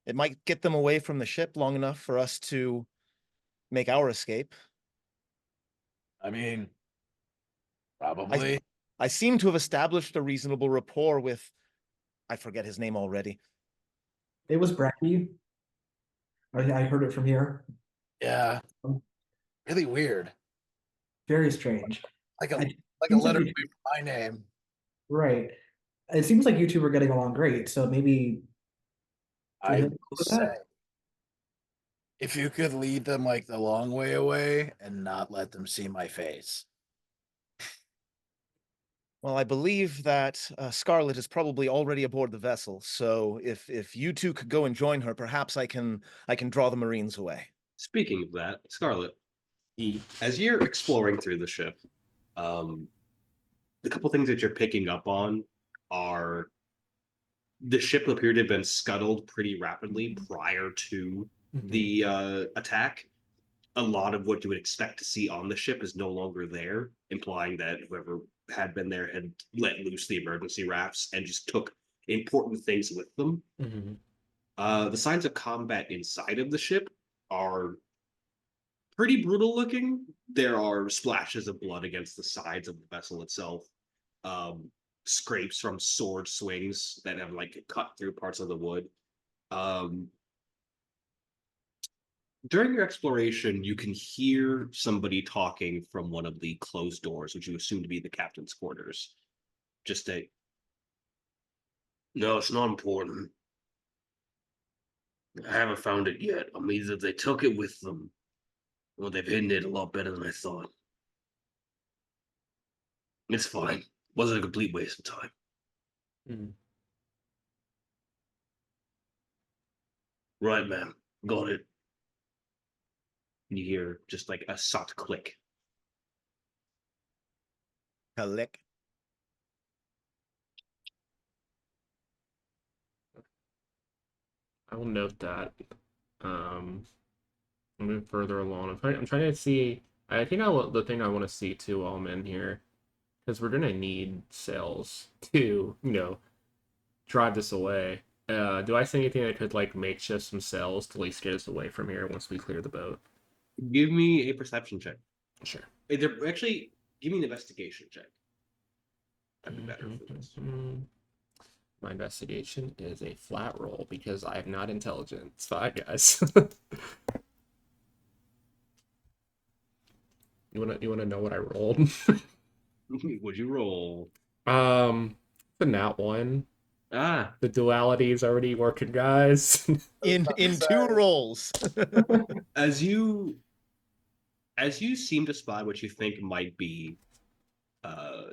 It might get them away from the ship long enough for us to make our escape." I mean, probably. I seem to have established a reasonable rapport with, I forget his name already. It was Brecky. I heard it from here. Yeah. Really weird. Very strange. Like a letter to me for my name. Right. It seems like you two were getting along great, so maybe I will say. If you could lead them like the long way away and not let them see my face. Well, I believe that Scarlet is probably already aboard the vessel. So if you two could go and join her, perhaps I can draw the Marines away. Speaking of that, Scarlet, He as you're exploring through the ship, the couple things that you're picking up on are the ship appeared to have been scuttled pretty rapidly prior to the attack. A lot of what you would expect to see on the ship is no longer there, implying that whoever had been there had let loose the emergency rafts and just took important things with them. Mhm. The signs of combat inside of the ship are pretty brutal looking. There are splashes of blood against the sides of the vessel itself, um, scrapes from sword swings that have like cut through parts of the wood. Um, During your exploration, you can hear somebody talking from one of the closed doors, which you assume to be the captain's quarters. Just a no, it's not important. I haven't found it yet. Either they took it with them, or they've hidden it a lot better than I thought. It's fine. Wasn't a complete waste of time. Mhm. Right, ma'am. Got it. You hear just like a soft click. Click. I will note that. Um, Moving further along, I'm trying to see. I think the thing I want to see too while I'm in here, because we're gonna need sails to, drive this away. Do I see anything that could like makeshift some sails to at least get us away from here once we clear the boat? Give me a perception check. Sure. Actually, give me an investigation check. That'd be better for this. My investigation is a flat roll because I'm not intelligent. It's fine, guys. You wanna know what I rolled? Would you roll? The nat one. Ah, The duality is already working, guys. In That's two right. rolls. as you seem to spot what you think might be uh,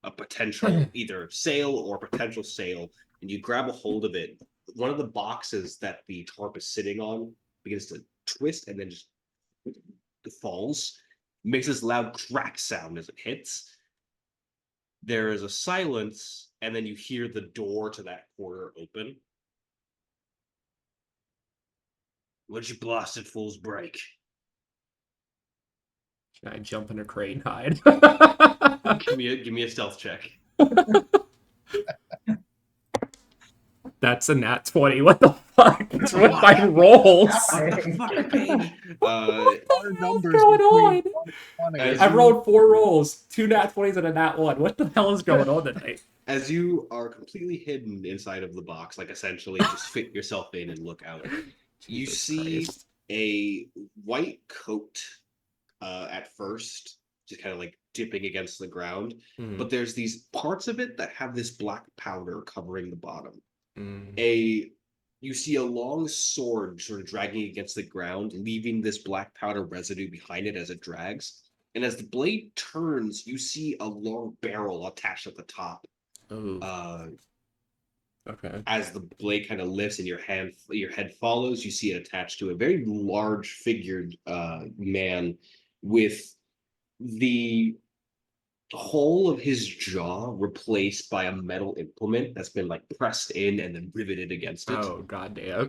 a potential either sale or potential sale, and you grab a hold of it. One of the boxes that the tarp is sitting on begins to twist and then just falls. Makes this loud crack sound as it hits. There is a silence, and then you hear the door to that corner open. Let you blasted fools break. Can I jump in a crate and hide? Give me a stealth check. That's a nat 20. What the fuck? What's with my rolls? What the fuck, Paige? Our numbers going between on? 1 and 20. As I you- rolled 4 rolls, 2 nat 20s and a nat 1. What the hell is going on tonight? As you are completely hidden inside of the box, like essentially just fit yourself in and look out, you Jesus see Christ. a white coat at first, just kind of like dipping against the ground. Mhm. But there's these parts of it that have this black powder covering the bottom. Mm. You see a long sword sort of dragging against the ground, leaving this black powder residue behind it as it drags. And as the blade turns, you see a long barrel attached at the top. Oh, okay. As the blade kind of lifts and your head follows, you see it attached to a very large figured man with the whole of his jaw replaced by a metal implement that's been like pressed in and then riveted against it. Oh, goddamn.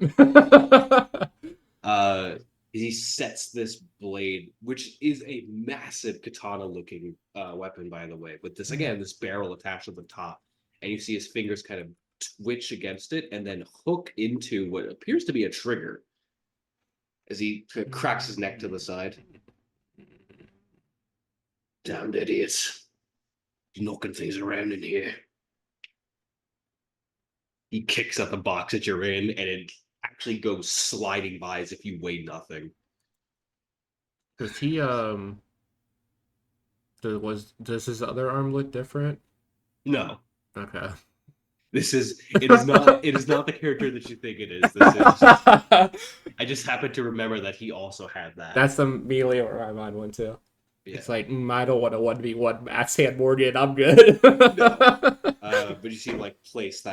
He sets this blade, which is a massive katana-looking weapon, by the way, with this barrel attached to the top, and you see his fingers kind of twitch against it and then hook into what appears to be a trigger as he cracks his neck to the side. Damned idiots. Knocking things around in here. He kicks at the box that you're in, and it actually goes sliding by as if you weigh nothing. Does he, does his other arm look different? No. Okay. It is not the character that you think it is. This is I just happened to remember that he also had that. That's immediately where my mind went to. Yeah. It's like, I don't want to 1v1 Max Hand Morgan. I'm good. But you see him like place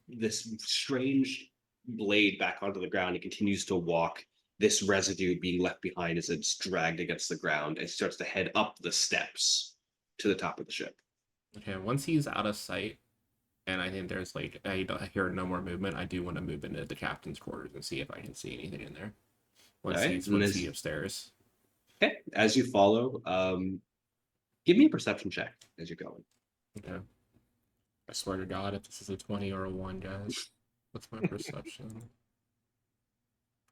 this strange blade back onto the ground. He continues to walk. This residue being left behind as it's dragged against the ground and starts to head up the steps to the top of the ship. Okay, once he's out of sight, and I think there's like I hear no more movement, I do want to move into the captain's quarters and see if I can see anything in there. Once Alright, he's and once as- he's upstairs. Okay. As you follow, give me a perception check as you're going. Okay. I swear to God, if this is a 20 or a 1, guys. What's my perception?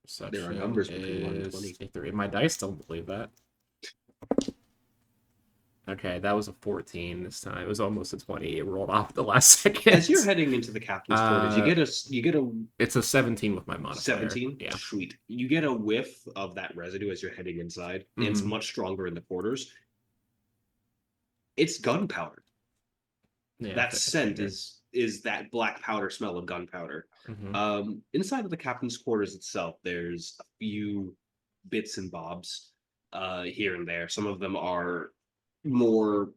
Perception numbers between 1 and is 20. a 3. My dice don't believe that. Okay, that was a 14 this time. It was almost a 20. It rolled off at the last second. As you're heading into the captain's quarters, you get a It's a 17 with my modifier. 17. Yeah. Sweet. You get a whiff of that residue as you're heading inside. And it's Mhm. much stronger in the quarters. It's gunpowder. Yeah, That scent is that black powder smell of gunpowder. Inside of the captain's quarters itself, there's a few bits and bobs here and there. Some of them are more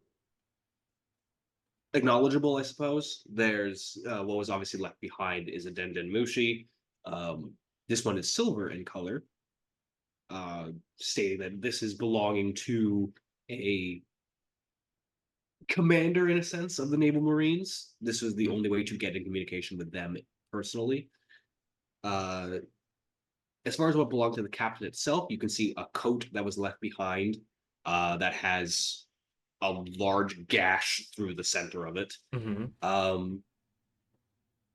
acknowledgeable, I suppose. There's what was obviously left behind is a Denden Mushi. This one is silver in color, stating that this is belonging to a commander, in a sense, of the Naval Marines. This was the only way to get in communication with them personally. As far as what belonged to the captain itself, you can see a coat that was left behind that has a large gash through the center of it.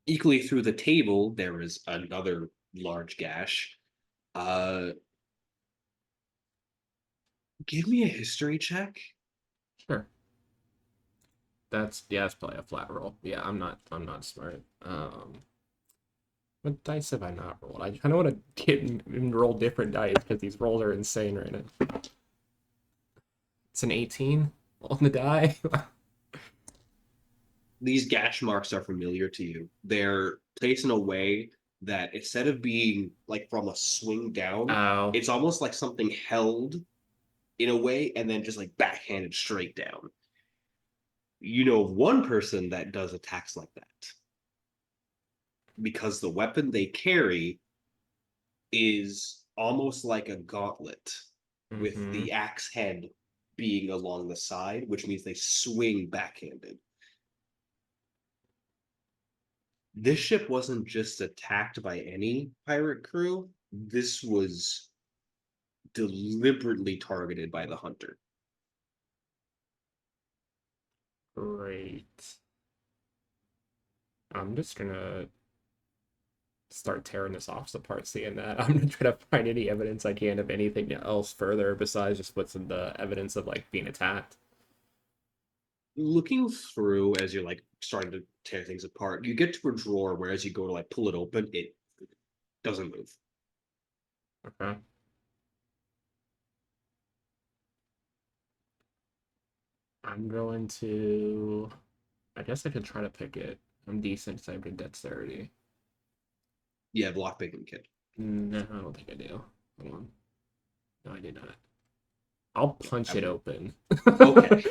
Equally through the table, there is another large gash. Give me a history check. Sure. That's probably a flat roll. Yeah, I'm not smart. What dice have I not rolled? I kind of want to get and roll different dice because these rolls are insane right now. It's an 18 on the die. These gash marks are familiar to you. They're placed in a way that instead of being like from a swing down, Oh, it's almost like something held in a way and then just like backhanded straight down. You know of one person that does attacks like that. Because the weapon they carry is almost like a gauntlet with mhm. the axe head being along the side, which means they swing backhanded. This ship wasn't just attacked by any pirate crew. This was deliberately targeted by the hunter. Great. I'm just gonna start tearing this off apart, seeing that. I'm gonna try to find any evidence I can of anything else further besides just what's in the evidence of like being attacked. Looking through as you're like starting to tear things apart, you get to a drawer where as you go to like pull it open, it doesn't move. Okay. I'm going to. I guess I could try to pick it. I'm decent because I have good dexterity. You have lockpicking kit. No, I don't think I do. Hold on. No, I did not. I'll punch it open. Okay.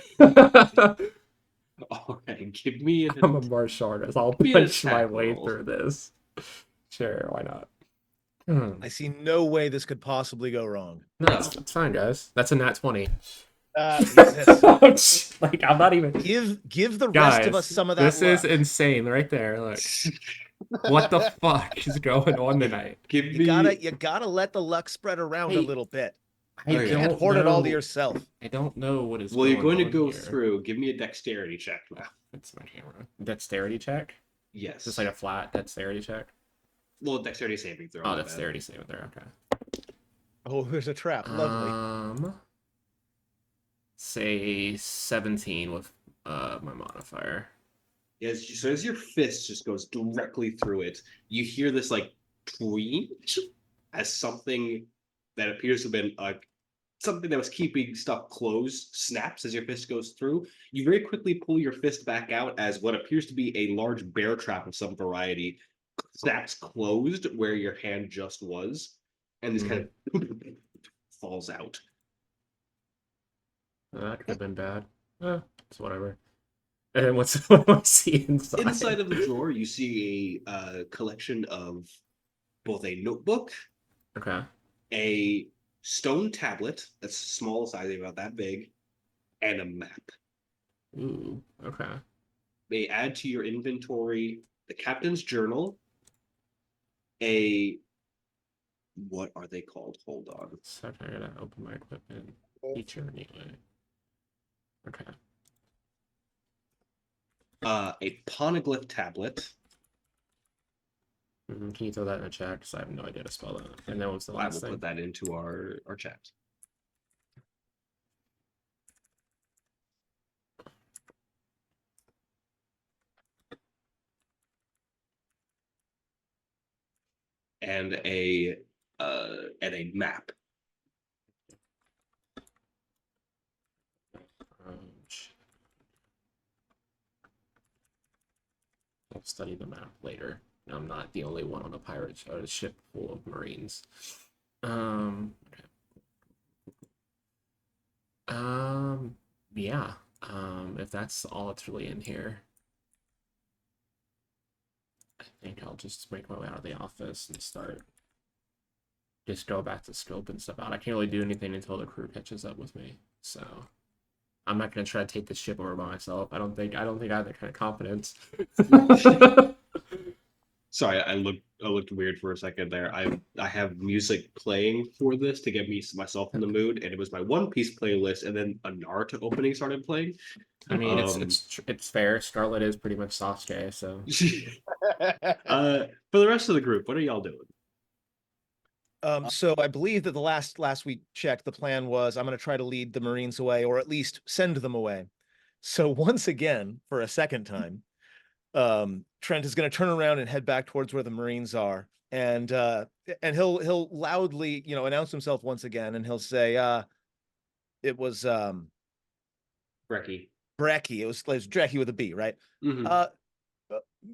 All right, give me an. I'm a martial artist. I'll Be an punch my attack way roll. through this. Sure, why not? I see no way this could possibly go wrong. No, it's fine, guys. That's a nat 20. Jesus. Like, I'm not even. Give the Guys, rest of us some of that. this is left. insane right there. Look, what the fuck is going on tonight? Give You me. gotta let the luck spread around a Hey, little bit. I Okay. You don't can't hoard it all to know- yourself. I don't know what is. Well, you're going to on go here. through. Give me a dexterity check now. That's my camera. Dexterity check. Yes. Just like a flat dexterity check. Well, dexterity saving throw. Oh, my bad. dexterity saving there. Okay. Oh, there's a trap. Lovely. Say 17 with my modifier. So as your fist just goes directly through it, you hear this like twinge as something that appears to have been something that was keeping stuff closed snaps as your fist goes through. You very quickly pull your fist back out as what appears to be a large bear trap of some variety snaps closed where your hand just was, and this kind of falls out. That could have been bad. It's whatever. And then what's what do I see inside? Inside of the drawer, you see a collection of both a notebook, Okay. a stone tablet that's small size, about that big, and a map. Ooh. Okay. They add to your inventory the captain's journal, what are they called? Hold on. So I gotta open my equipment. Feature anyway. Okay. A poneglyph tablet. Can you throw that in the chat? Because I have no idea to spell that. And then what's the I last will thing? put that into our chat. And a map. Shit. I'll study the map later. I'm not the only one on a pirate or a ship full of Marines. Okay. Yeah. If that's all that's really in here, I think I'll just make my way out of the office and just go back to scope and stuff out. I can't really do anything until the crew catches up with me. So I'm not gonna try to take the ship over by myself. I don't think I have that kind of confidence. Sorry, I looked weird for a second there. I have music playing for this to get myself in the mood, and it was my One Piece playlist, and then a Naruto opening started playing. I mean, it's fair. Scarlet is pretty much Sasuke, so For the rest of the group, what are y'all doing? So I believe that the last we checked, the plan was I'm going to try to lead the Marines away, or at least send them away. So once again, for a second time, Trent is going to turn around and head back towards where the Marines are, and he'll loudly, announce himself once again, and he'll say, "It was Brecky. Brecky. It was Drecky with a B, right? Mhm.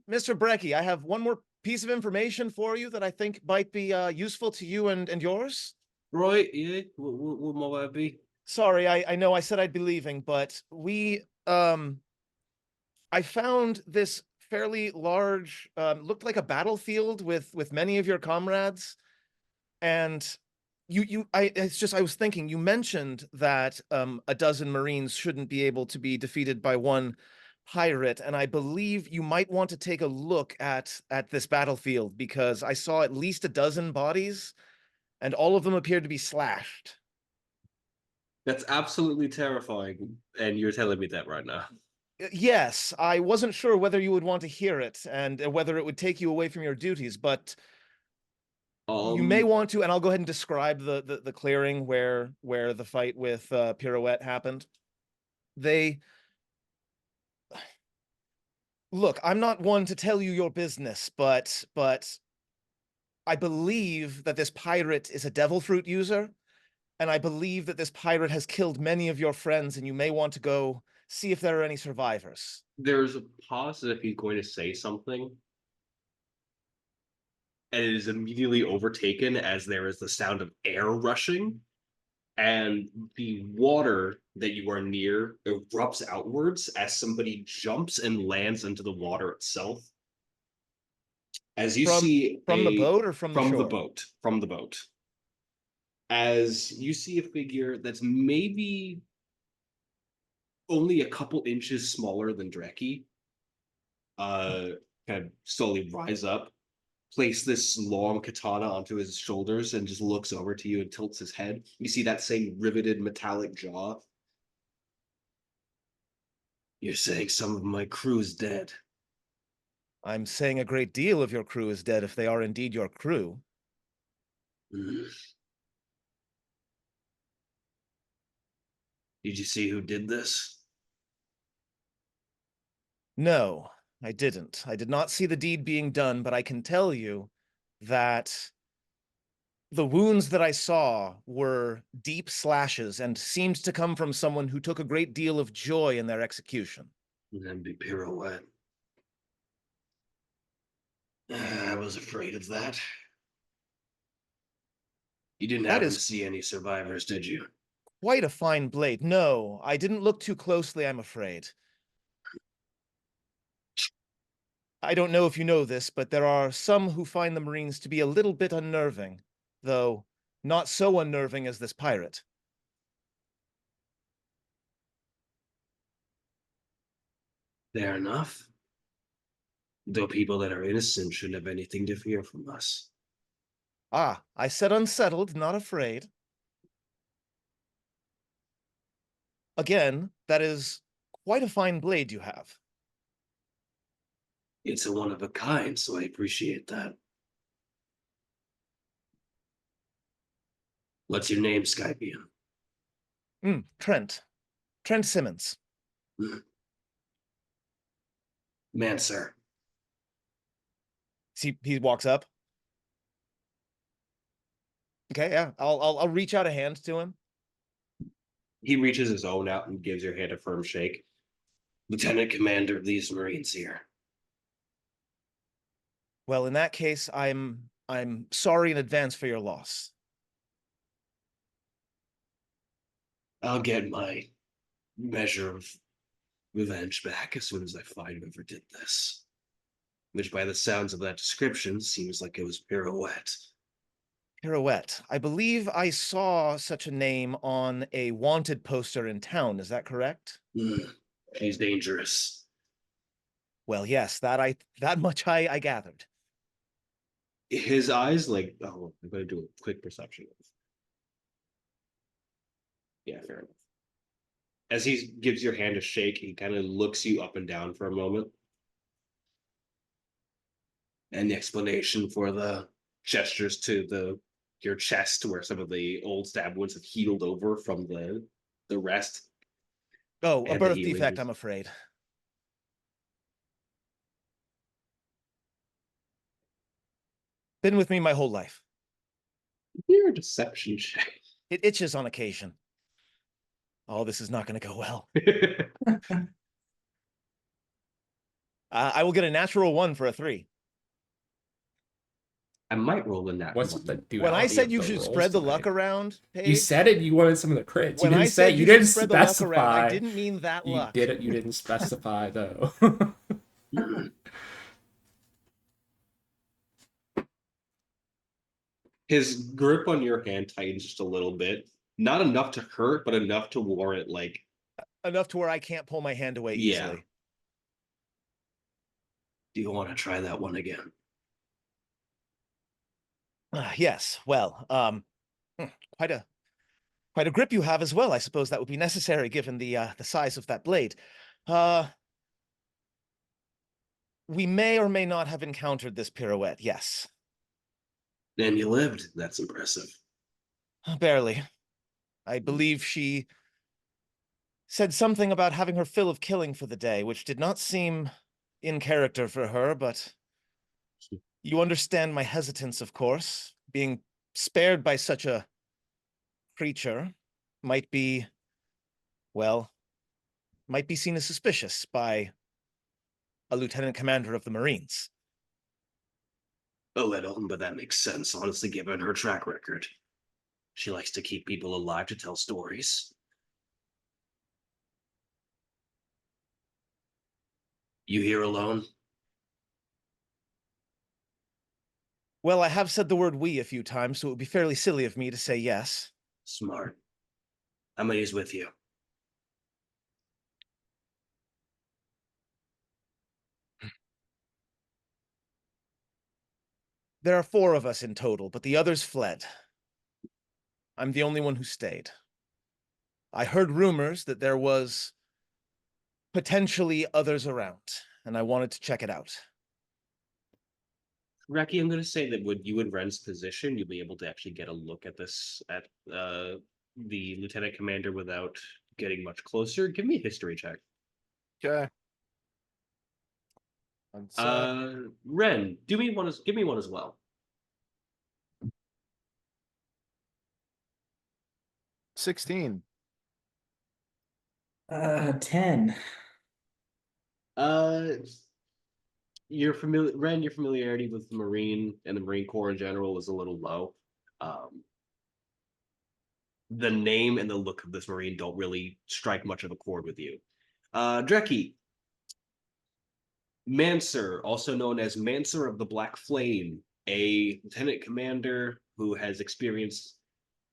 Mr. Brecky, I have one more piece of information for you that I think might be useful to you and yours." Right, yeah. What might that be? Sorry, I know I said I'd be leaving, but I found this fairly large, looked like a battlefield with many of your comrades, and I was thinking, you mentioned that a dozen Marines shouldn't be able to be defeated by one pirate, and I believe you might want to take a look at this battlefield, because I saw at least a dozen bodies, and all of them appeared to be slashed. That's absolutely terrifying, and you're telling me that right now. Yes, I wasn't sure whether you would want to hear it, and whether it would take you away from your duties, but you may want to, and I'll go ahead and describe the clearing where the fight with Pirouette happened. Look, I'm not one to tell you your business, but I believe that this pirate is a devil fruit user, and I believe that this pirate has killed many of your friends, and you may want to go see if there are any survivors. There's a pause as if he's going to say something, and it is immediately overtaken as there is the sound of air rushing, and the water that you are near erupts outwards as somebody jumps and lands into the water itself. As you see From the boat or from the shore? From the boat. As you see a figure that's maybe only a couple inches smaller than Dreki, kind of slowly rise up, place this long katana onto his shoulders, and just looks over to you and tilts his head. You see that same riveted metallic jaw. You're saying some of my crew is dead. I'm saying a great deal of your crew is dead, if they are indeed your crew. Did you see who did this? No, I didn't. I did not see the deed being done, but I can tell you that The wounds that I saw were deep slashes and seemed to come from someone who took a great deal of joy in their execution. That'd be pirouette. I was afraid of that. You didn't That happen is to see any survivors, did you? quite a fine blade. No, I didn't look too closely, I'm afraid. I don't know if you know this, but there are some who find the Marines to be a little bit unnerving, though not so unnerving as this pirate. Fair enough. Though people that are innocent shouldn't have anything to fear from us. Ah, I said unsettled, not afraid. Again, that is quite a fine blade you have. It's a one of a kind, so I appreciate that. What's your name, Skypian? Trent. Trent Simmons. Man, sir. He walks up. Okay, yeah, I'll reach out a hand to him. He reaches his own out and gives your hand a firm shake. Lieutenant Commander of these Marines here. Well, in that case, I'm sorry in advance for your loss. I'll get my measure of revenge back as soon as I find whoever did this. Which, by the sounds of that description, seems like it was Pirouette. Pirouette. I believe I saw such a name on a wanted poster in town. Is that correct? She's dangerous. Well, yes, that much I gathered. His eyes, like, oh, I'm gonna do a quick perception. Yeah, fair enough. As he gives your hand a shake, he kind of looks you up and down for a moment. And the explanation for the gestures to your chest, where some of the old stab wounds have healed over from the rest. Oh, a And the birth healing defect, is- I'm afraid. Been with me my whole life. You're a deception check. It itches on occasion. Oh, this is not going to go well. I will get a natural 1 for a 3. I might roll in that. What's one. the duality When I said of you the should rolls spread the luck tonight? around, You Paige, said it. You wanted some of the crits. when You I didn't said say. You should didn't spread the luck around, I specify. didn't mean that You luck. did it. You didn't specify though. His grip on your hand tightens just a little bit. Not enough to hurt, but enough to warrant, like, Enough to where I can't pull my hand away Yeah. easily. do you want to try that one again? Yes, well, quite a grip you have as well. I suppose that would be necessary given the size of that blade. We may or may not have encountered this pirouette, yes. And you lived. That's impressive. Barely. I believe she said something about having her fill of killing for the day, which did not seem in character for her, but you understand my hesitance, of course. Being spared by such a creature might be, well, might be seen as suspicious by a lieutenant commander of the Marines. A little, but that makes sense, honestly, given her track record. She likes to keep people alive to tell stories. You here alone? Well, I have said the word we a few times, so it would be fairly silly of me to say yes. Smart. How many is with you? There are 4 of us in total, but the others fled. I'm the only one who stayed. I heard rumors that there was potentially others around, and I wanted to check it out. Reki, I'm going to say that with you in Ren's position, you'll be able to actually get a look at this, at the lieutenant commander without getting much closer. Give me a history check. Okay. One sec. Ren, give me one as well. 16. 10. Uh, your familiarity with the Marine and the Marine Corps in general is a little low. The name and the look of this Marine don't really strike much of a chord with you. Dreki, Manser, also known as Manser of the Black Flame, a lieutenant commander who has experienced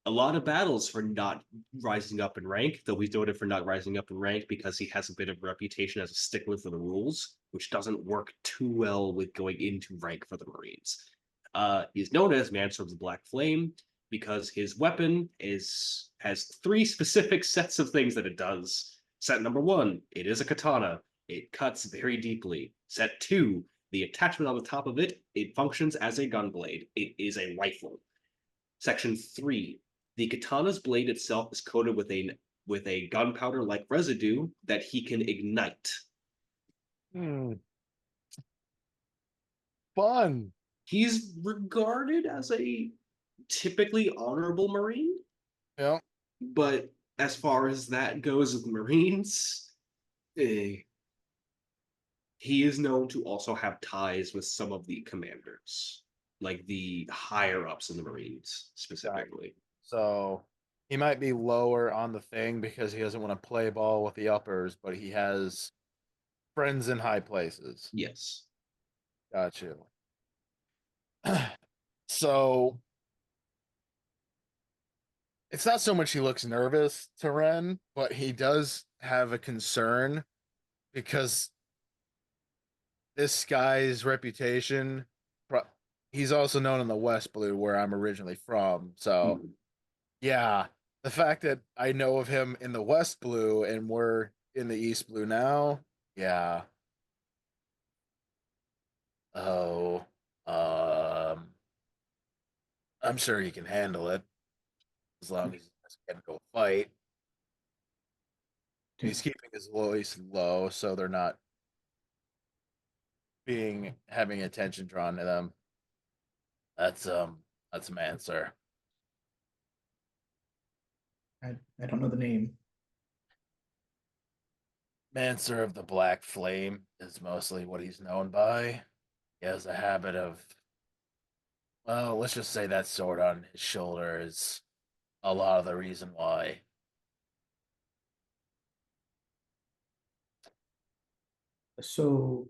a lot of battles for not rising up in rank, though he's noted for not rising up in rank because he has a bit of a reputation as a stickler for the rules, which doesn't work too well with going into rank for the Marines. He's known as Manser of the Black Flame because his weapon has three specific sets of things that it does. Set number one, it is a katana. It cuts very deeply. Set two, the attachment on the top of it, it functions as a gunblade. It is a rifle. Section 3, the katana's blade itself is coated with a gunpowder-like residue that he can ignite. Fun. He's regarded as a typically honorable Marine, Yeah. but as far as that goes with Marines, he is known to also have ties with some of the commanders, like the higher ups in the Marines specifically. So he might be lower on the thing because he doesn't want to play ball with the uppers, but he has friends in high places. Yes. Got you. So it's not so much he looks nervous to Ren, but he does have a concern because this guy's reputation, he's also known in the West Blue where I'm originally from. So yeah, the fact that I know of him in the West Blue and we're in the East Blue now, yeah. Oh, I'm sure he can handle it as long as he doesn't go fight. He's keeping his voice low so they're not having attention drawn to them. That's a man, sir. I don't know the name. Mancer of the Black Flame is mostly what he's known by. He has a habit of, well, let's just say that sword on his shoulder is a lot of the reason why. So,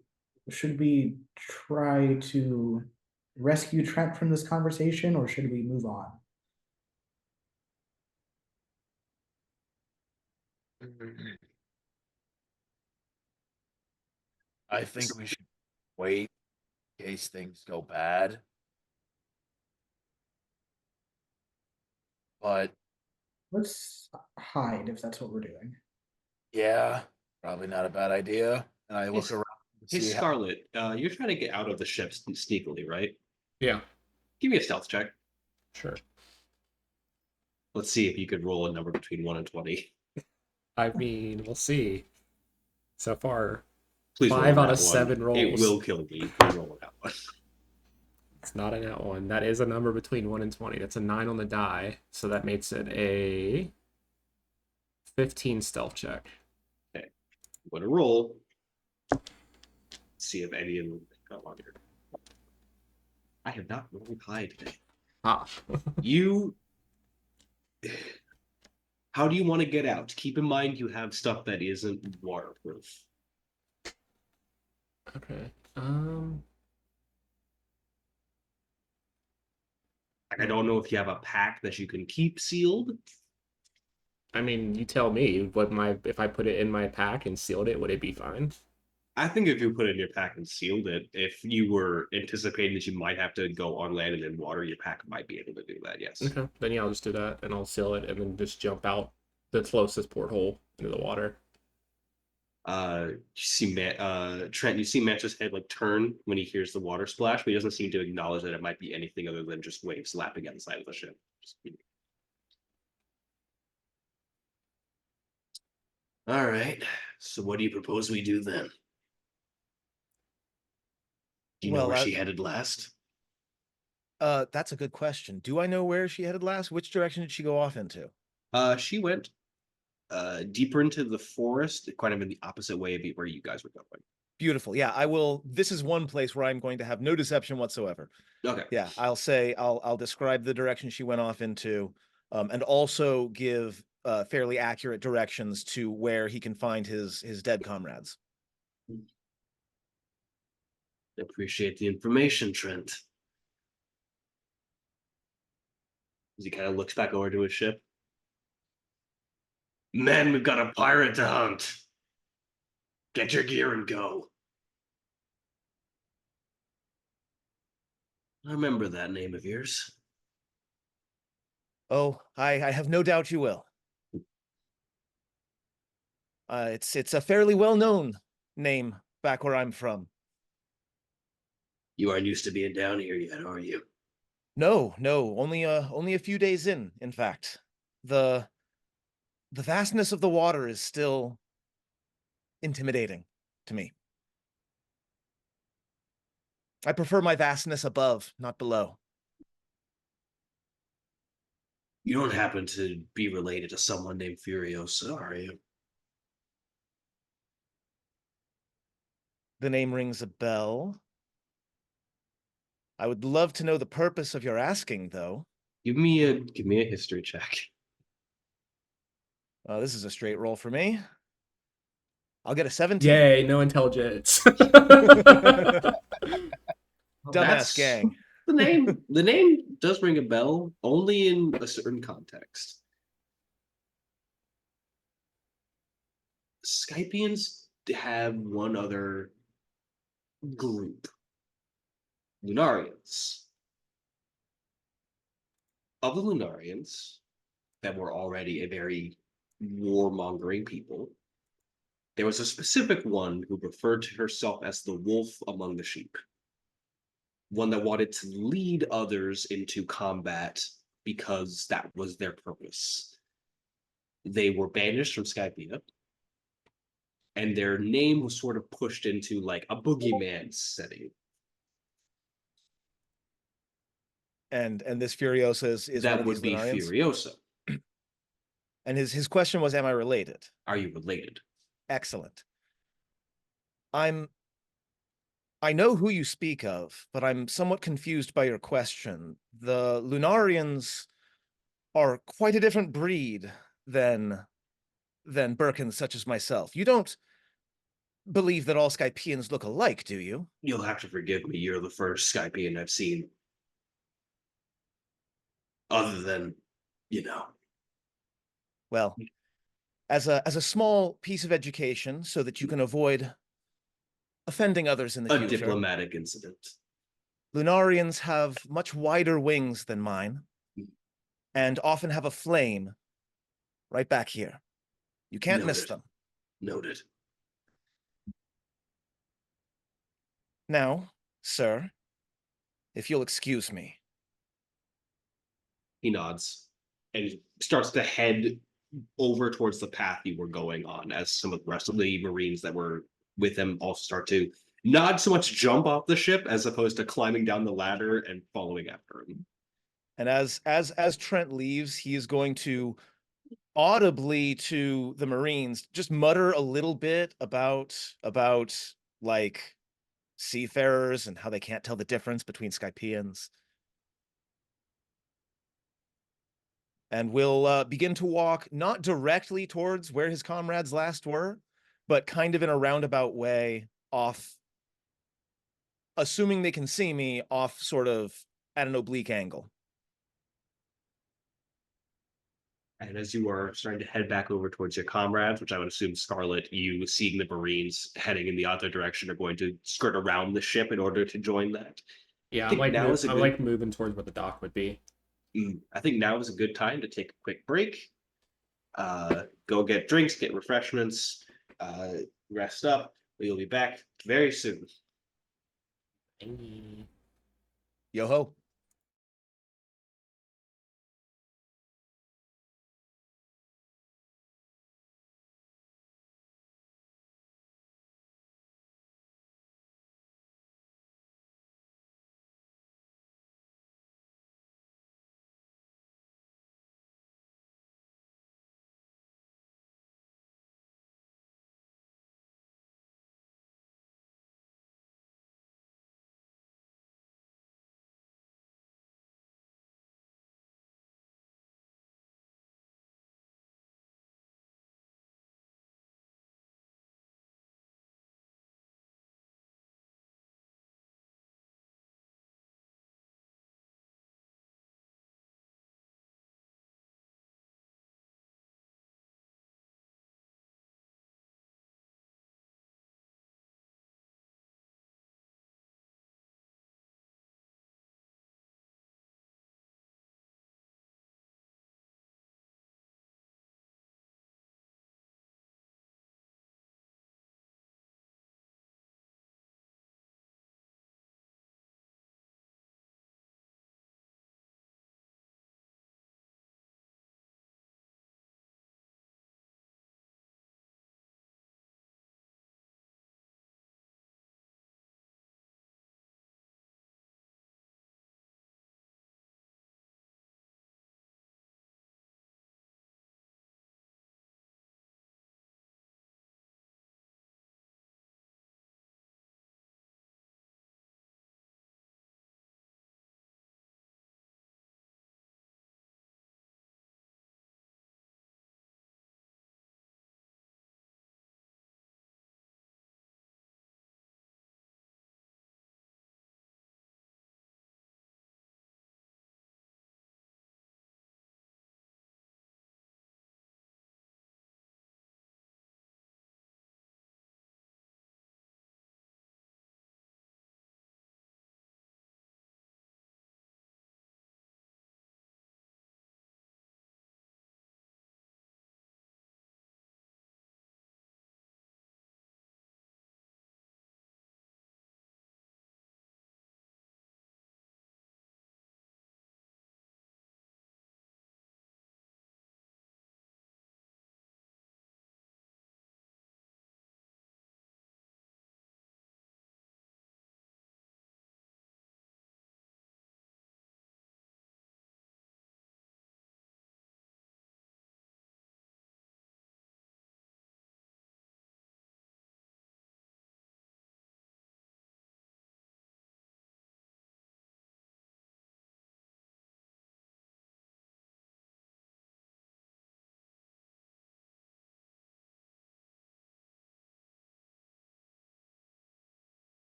should we try to rescue Trent from this conversation, or should we move on? I think we should wait in case things go bad. But Let's hide if that's what we're doing. yeah, probably not a bad idea. And I look Hey, around to Hey, see how. Scarlet, you're trying to get out of the ship sneakily, right? Yeah, Give me a stealth check. sure. Let's see if you could roll a number between 1 and 20. I mean, we'll see. So far, Please roll 5 a out nat of one. 7 rolls. It will kill me if you roll that one. It's not a nat 1. That is a number between 1 and 20. That's a 9 on the die. So that makes it a 15 stealth check. I'm going to roll. See if any of them got on here. I have not rolled high today. Ah. You. How do you want to get out? Keep in mind you have stuff that isn't waterproof. Okay. I don't know if you have a pack that you can keep sealed. I mean, you tell me. If I put it in my pack and sealed it, would it be fine? I think if you put it in your pack and sealed it, if you were anticipating that you might have to go on land and in water, your pack might be able to do that, yes. Okay. Then yeah, I'll just do that and I'll seal it and then just jump out the closest porthole into the water. Trent, you see Mantra's head like turn when he hears the water splash, but he doesn't seem to acknowledge that it might be anything other than just waves lapping at the side of the ship. All right. So what do you propose we do then? Do you know Well, where she headed last? That's a good question. Do I know where she headed last? Which direction did she go off into? She went deeper into the forest, kind of in the opposite way of where you guys were going. Beautiful. Yeah, I will. This is one place where I'm going to have no deception whatsoever. Okay. Yeah, I'll describe the direction she went off into, and also give fairly accurate directions to where he can find his dead comrades. Appreciate the information, Trent. As he kind of looks back over to his ship. Men, we've got a pirate to hunt. Get your gear and go. I remember that name of yours. Oh, I have no doubt you will. It's a fairly well-known name back where I'm from. You aren't used to being down here yet, are you? No, only a few days in fact. The vastness of the water is still intimidating to me. I prefer my vastness above, not below. You don't happen to be related to someone named Furiosa, are you? The name rings a bell. I would love to know the purpose of your asking, though. Give me a history check. This is a straight roll for me. I'll get a 17. Yay, no intelligence. Dumbass That's- gang. The name does ring a bell, only in a certain context. Skypians have one other group. Lunarians. Of the Lunarians, that were already a very warmongering people, there was a specific one who referred to herself as the wolf among the sheep. One that wanted to lead others into combat because that was their purpose. They were banished from Skypiea, and their name was sort of pushed into like a boogeyman setting. And this Furiosa is one That of would these be Lunarians. Furiosa. And his question was, am I related? Are you related? Excellent. I know who you speak of, but I'm somewhat confused by your question. The Lunarians are quite a different breed than Birkins such as myself. You don't believe that all Skypians look alike, do you? You'll have to forgive me. You're the first Skypian I've seen. Other than, you know. Well, as a small piece of education so that you can avoid offending others in the A future. diplomatic incident. Lunarians have much wider wings than mine, and often have a flame right back here. You can't miss Noted. them. Noted. Now, sir, if you'll excuse me. He nods and starts to head over towards the path you were going on as some of the rest of the Marines that were with him also start to not so much jump off the ship as opposed to climbing down the ladder and following after him. And as Trent leaves, he is going to audibly to the Marines just mutter a little bit about like seafarers and how they can't tell the difference between Skypians. And we'll begin to walk not directly towards where his comrades last were, but kind of in a roundabout way off, assuming they can see me, off sort of at an oblique angle. And as you are starting to head back over towards your comrades, which I would assume Scarlet, you seeing the Marines heading in the other direction are going to skirt around the ship in order to join that. Yeah, think now is a I'm good- like moving towards where the dock would be. I think now is a good time to take a quick break. Go get drinks, get refreshments, rest up. We'll be back very soon. Yo ho.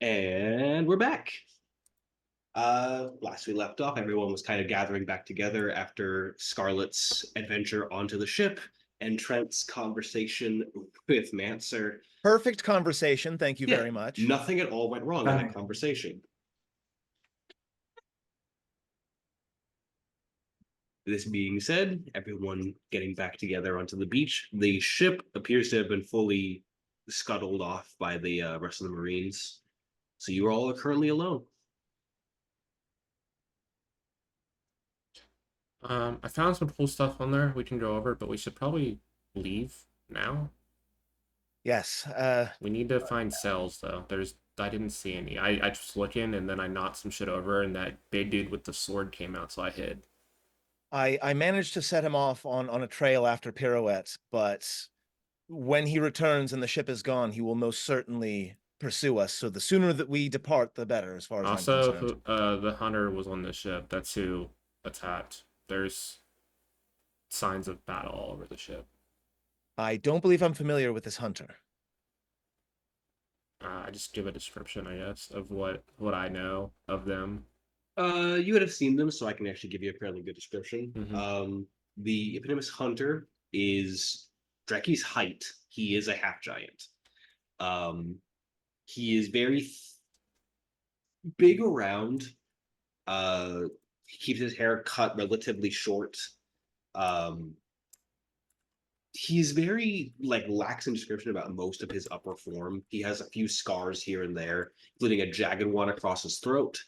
And we're back. Last we left off, everyone was kind of gathering back together after Scarlet's adventure onto the ship and Trent's conversation with Manser. Perfect conversation. Thank you Yeah, very much. Nothing at all went wrong in Right. that conversation. This being said, everyone getting back together onto the beach. The ship appears to have been fully scuttled off by the rest of the Marines. So you all are currently alone. I found some cool stuff on there we can go over, but we should probably leave now. Yes. We need to find cells though. I didn't see any. I just looking and then I knocked some shit over and that big dude with the sword came out, so I hid. I managed to set him off on a trail after pirouette, but when he returns and the ship is gone, he will most certainly pursue us. So the sooner that we depart, the better, as far as I'm Also, concerned. the hunter was on the ship. That's who attacked. There's signs of battle all over the ship. I don't believe I'm familiar with this hunter. I just give a description, I guess, of what I know of them. You would have seen them, so I can actually give you a fairly good description. Mhm. The Eponymous Hunter is Dreki's height. He is a half giant. He is very big around. He keeps his hair cut relatively short. He's very lax in description about most of his upper form. He has a few scars here and there, including a jagged one across his throat.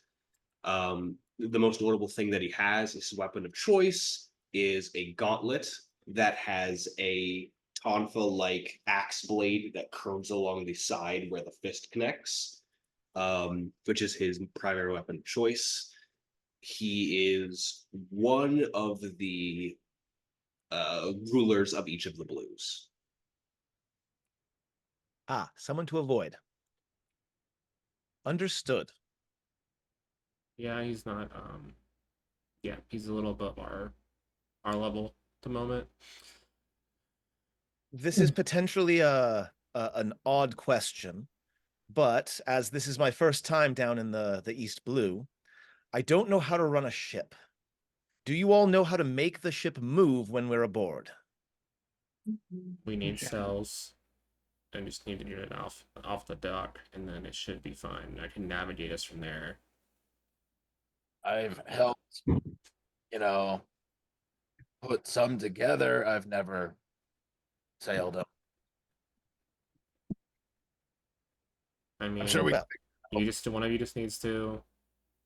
The most notable thing that he has, his weapon of choice, is a gauntlet that has a tonfa-like axe blade that curves along the side where the fist connects, which is his primary weapon of choice. He is one of the rulers of each of the blues. Ah, someone to avoid. Understood. Yeah, he's not. Yeah, he's a little above our level at the moment. This is potentially an odd question, but as this is my first time down in the East Blue, I don't know how to run a ship. Do you all know how to make the ship move when we're aboard? We need Okay. cells, and just need to get it off the dock, and then it should be fine. I can navigate us from there. I've helped, put some together. I've never sailed them. I mean, I'm sure we. Well, one of you just needs to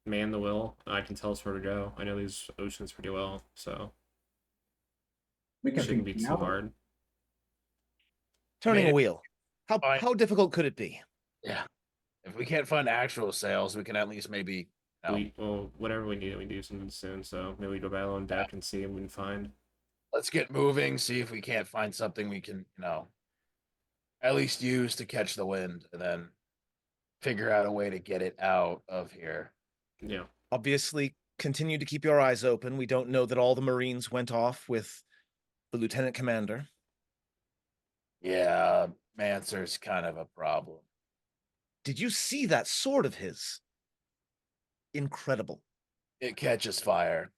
man the wheel. I can tell us where to go. I know these oceans pretty well, so We it can shouldn't be figure it too out. hard. turning mean, a wheel. fine. How difficult could it be? Yeah. If we can't find actual sales, we can at least maybe. Whatever we need, we do something soon. So maybe we go battle on deck and see what we can find. Let's get moving. See if we can't find something we can, at least use to catch the wind, and then figure out a way to get it out of here. Yeah. Obviously, continue to keep your eyes open. We don't know that all the Marines went off with the lieutenant commander. Yeah, Manser's kind of a problem. Did you see that sword of his? Incredible. It catches fire.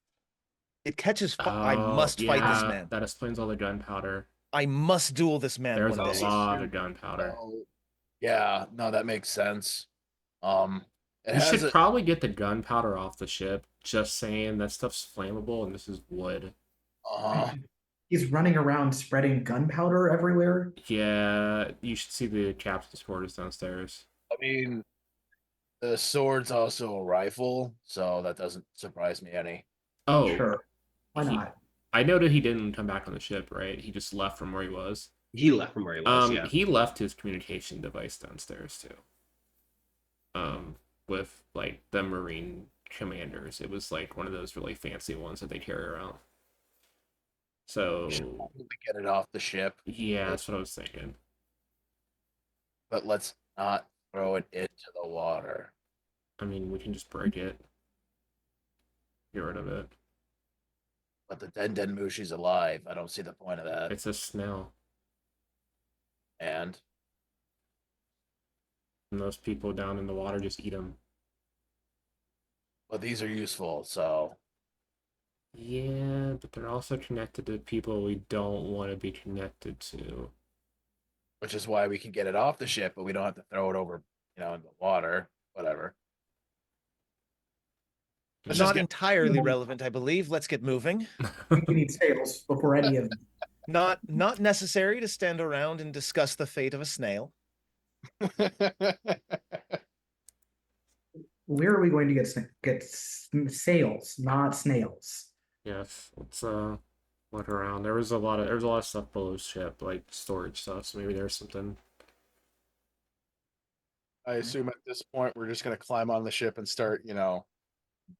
It catches I must fight this man. That explains all the gunpowder. I must duel this man There's one a day. lot of gunpowder. So, yeah, no, that makes sense. It We has should a, probably get the gunpowder off the ship. Just saying, that stuff's flammable, and this is wood. He's running around spreading gunpowder everywhere. Yeah, you should see the captain's quarters downstairs. I mean, the sword's also a rifle, so that doesn't surprise me any. Oh, Sure. Why he- not? I noted he didn't come back on the ship, right? He just left from where he was. He left from where he was, yeah. He left his communication device downstairs too. With like the Marine commanders, it was like one of those really fancy ones that they carry around. So We should probably get it off the ship, yeah, that's what I was thinking. but let's not throw it into the water. I mean, we can just break it, get rid of it. But the Den Mushi's alive. I don't see the point of that. It's a snail. And And those people down in the water just eat them. But these are useful, so Yeah, but they're also connected to people we don't want to be connected to. which is why we can get it off the ship, but we don't have to throw it over, in the water. Whatever. Let's just Not get entirely relevant, I believe. Let's get moving. We need sails before any of them. Not necessary to stand around and discuss the fate of a snail. Where are we going to get sails, not snails? Yes, let's look around. There was a lot of stuff below ship, like storage stuff, so maybe there's something. I assume at this point we're just gonna climb on the ship and start,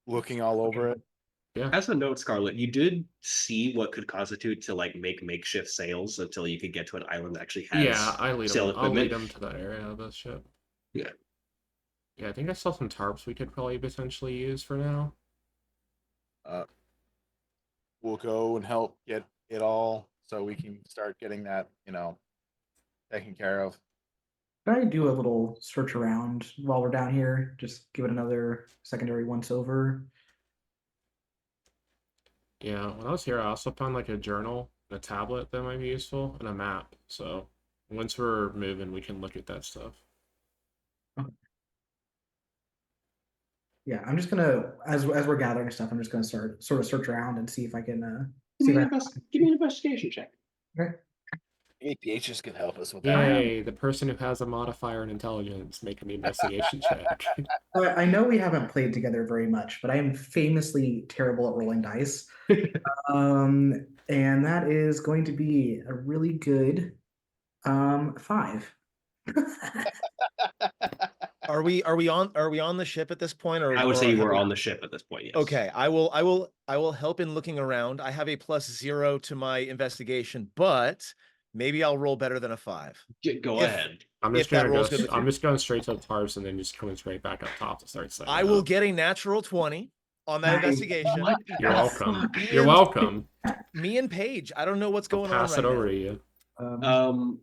looking all over it. As a note, Scarlet, you did see what could constitute to like make makeshift sails until you could get to an island that actually has Yeah, I'll lead equipment. them to that area of the ship. Yeah. Yeah, I think I saw some tarps we could probably potentially use for now. We'll go and help get it all so we can start getting that, taken care of. Can I do a little search around while we're down here? Just give it another secondary once over. Yeah, when I was here, I also found like a journal, a tablet that might be useful, and a map. So once we're moving, we can look at that stuff. Yeah, I'm just gonna as we're gathering stuff, I'm just gonna start sort of search around and see if I can see Give me, if I give me an investigation check. APHs could help us with that. Yay, the person who has a modifier in intelligence making the investigation check. I know we haven't played together very much, but I am famously terrible at rolling dice. And that is going to be a really good 5. Are we on the ship at this point, or I would say you have were we- on the ship at this point, yes. Okay, I will help in looking around. I have a +0 to my investigation, but maybe I'll roll better than a 5. Go If- ahead. I'm If just that gonna rolls go. good with I'm you. just going straight to the tarps and then just coming straight back up top to start setting I it will up. get a natural 20 on that Nice. investigation. What? You're Yes. welcome. And- You're welcome. Me and Paige, I don't know what's I'll going on pass right it over now. to you.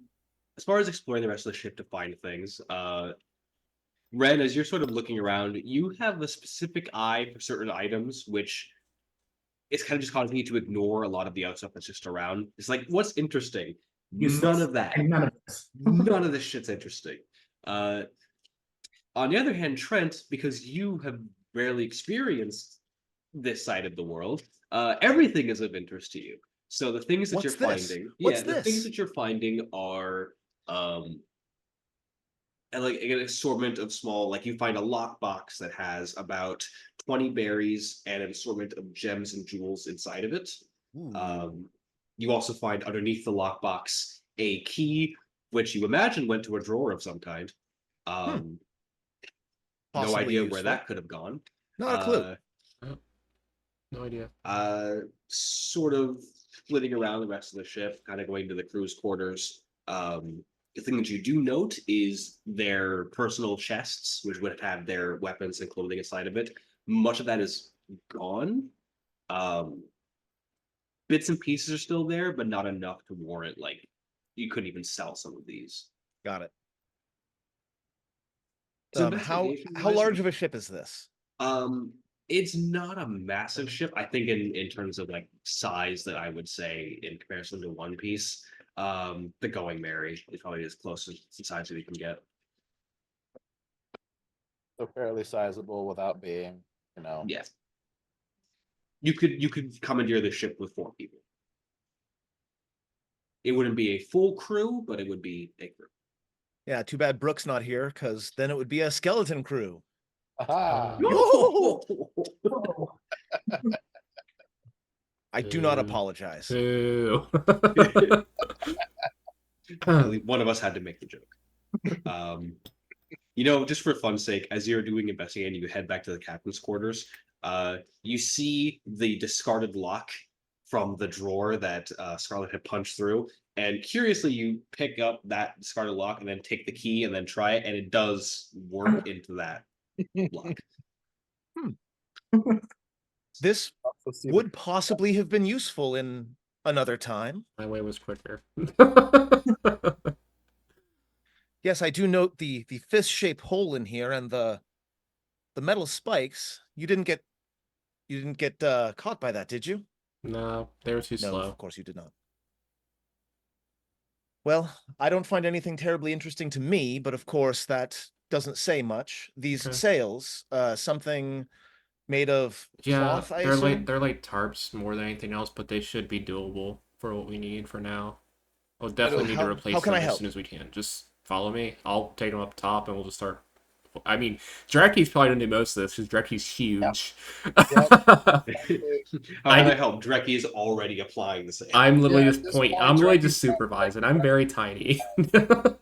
As far as exploring the rest of the ship to find things, Ren, as you're sort of looking around, you have a specific eye for certain items, which it's kind of just causing you to ignore a lot of the other stuff that's just around. It's like, what's interesting? Useless. None of that. And none of this. None of this shit's interesting. On the other hand, Trent, because you have rarely experienced this side of the world, everything is of interest to you. So the things that What's you're this? finding, What's the things this? that you're finding are and like an assortment of small, like you find a lockbox that has about 20 berries and an assortment of gems and jewels inside of it. Ooh. You also find underneath the lockbox a key, which you imagine went to a drawer of some kind. No Possibly idea where useful. that could have gone. Not a clue. No idea. Sort of flitting around the rest of the ship, kind of going to the crew's quarters. The thing that you do note is their personal chests, which would have their weapons and clothing inside of it. Much of that is gone. Bits and pieces are still there, but not enough to warrant like you couldn't even sell some of these. Got it. So How investigation-wise, large of a ship is this? It's not a massive ship. I think in terms of like size, that I would say in comparison to One Piece, the Going Merry is probably as close as the size that we can get. So fairly sizable without being, Yes. You could commandeer the ship with 4 people. It wouldn't be a full crew, but it would be a crew. Yeah, too bad Brooke's not here, because then it would be a skeleton crew. Aha! I do not Ooh. apologize. Boo. One of us had to make the joke. Just for fun's sake, as you're doing investigating, you head back to the captain's quarters. You see the discarded lock from the drawer that Scarlet had punched through, and curiously, you pick up that discarded lock and then take the key and then try it, and it does work into that lock. This Let's see would possibly have been useful in another time. My way was quicker. Yes, I do note the fist-shaped hole in here and the metal spikes. You didn't get caught by that, did you? No, they were too No, slow. of course you did not. Well, I don't find anything terribly interesting to me, but of course that doesn't say much. These Okay. sails, something made of Yeah, cloth, I assume? they're like tarps more than anything else, but they should be doable for what we need for now. We'll It'll- definitely need to how replace can them I as help? soon as we can. Just follow me. I'll take them up top, and we'll just start. I mean, Draki's probably gonna do most of this because Draki's huge. How I- can I help? Dreki is already applying the same. I'm literally Yeah, just at this point. point, I'm literally Draki's just supervising. I'm very tiny. Drek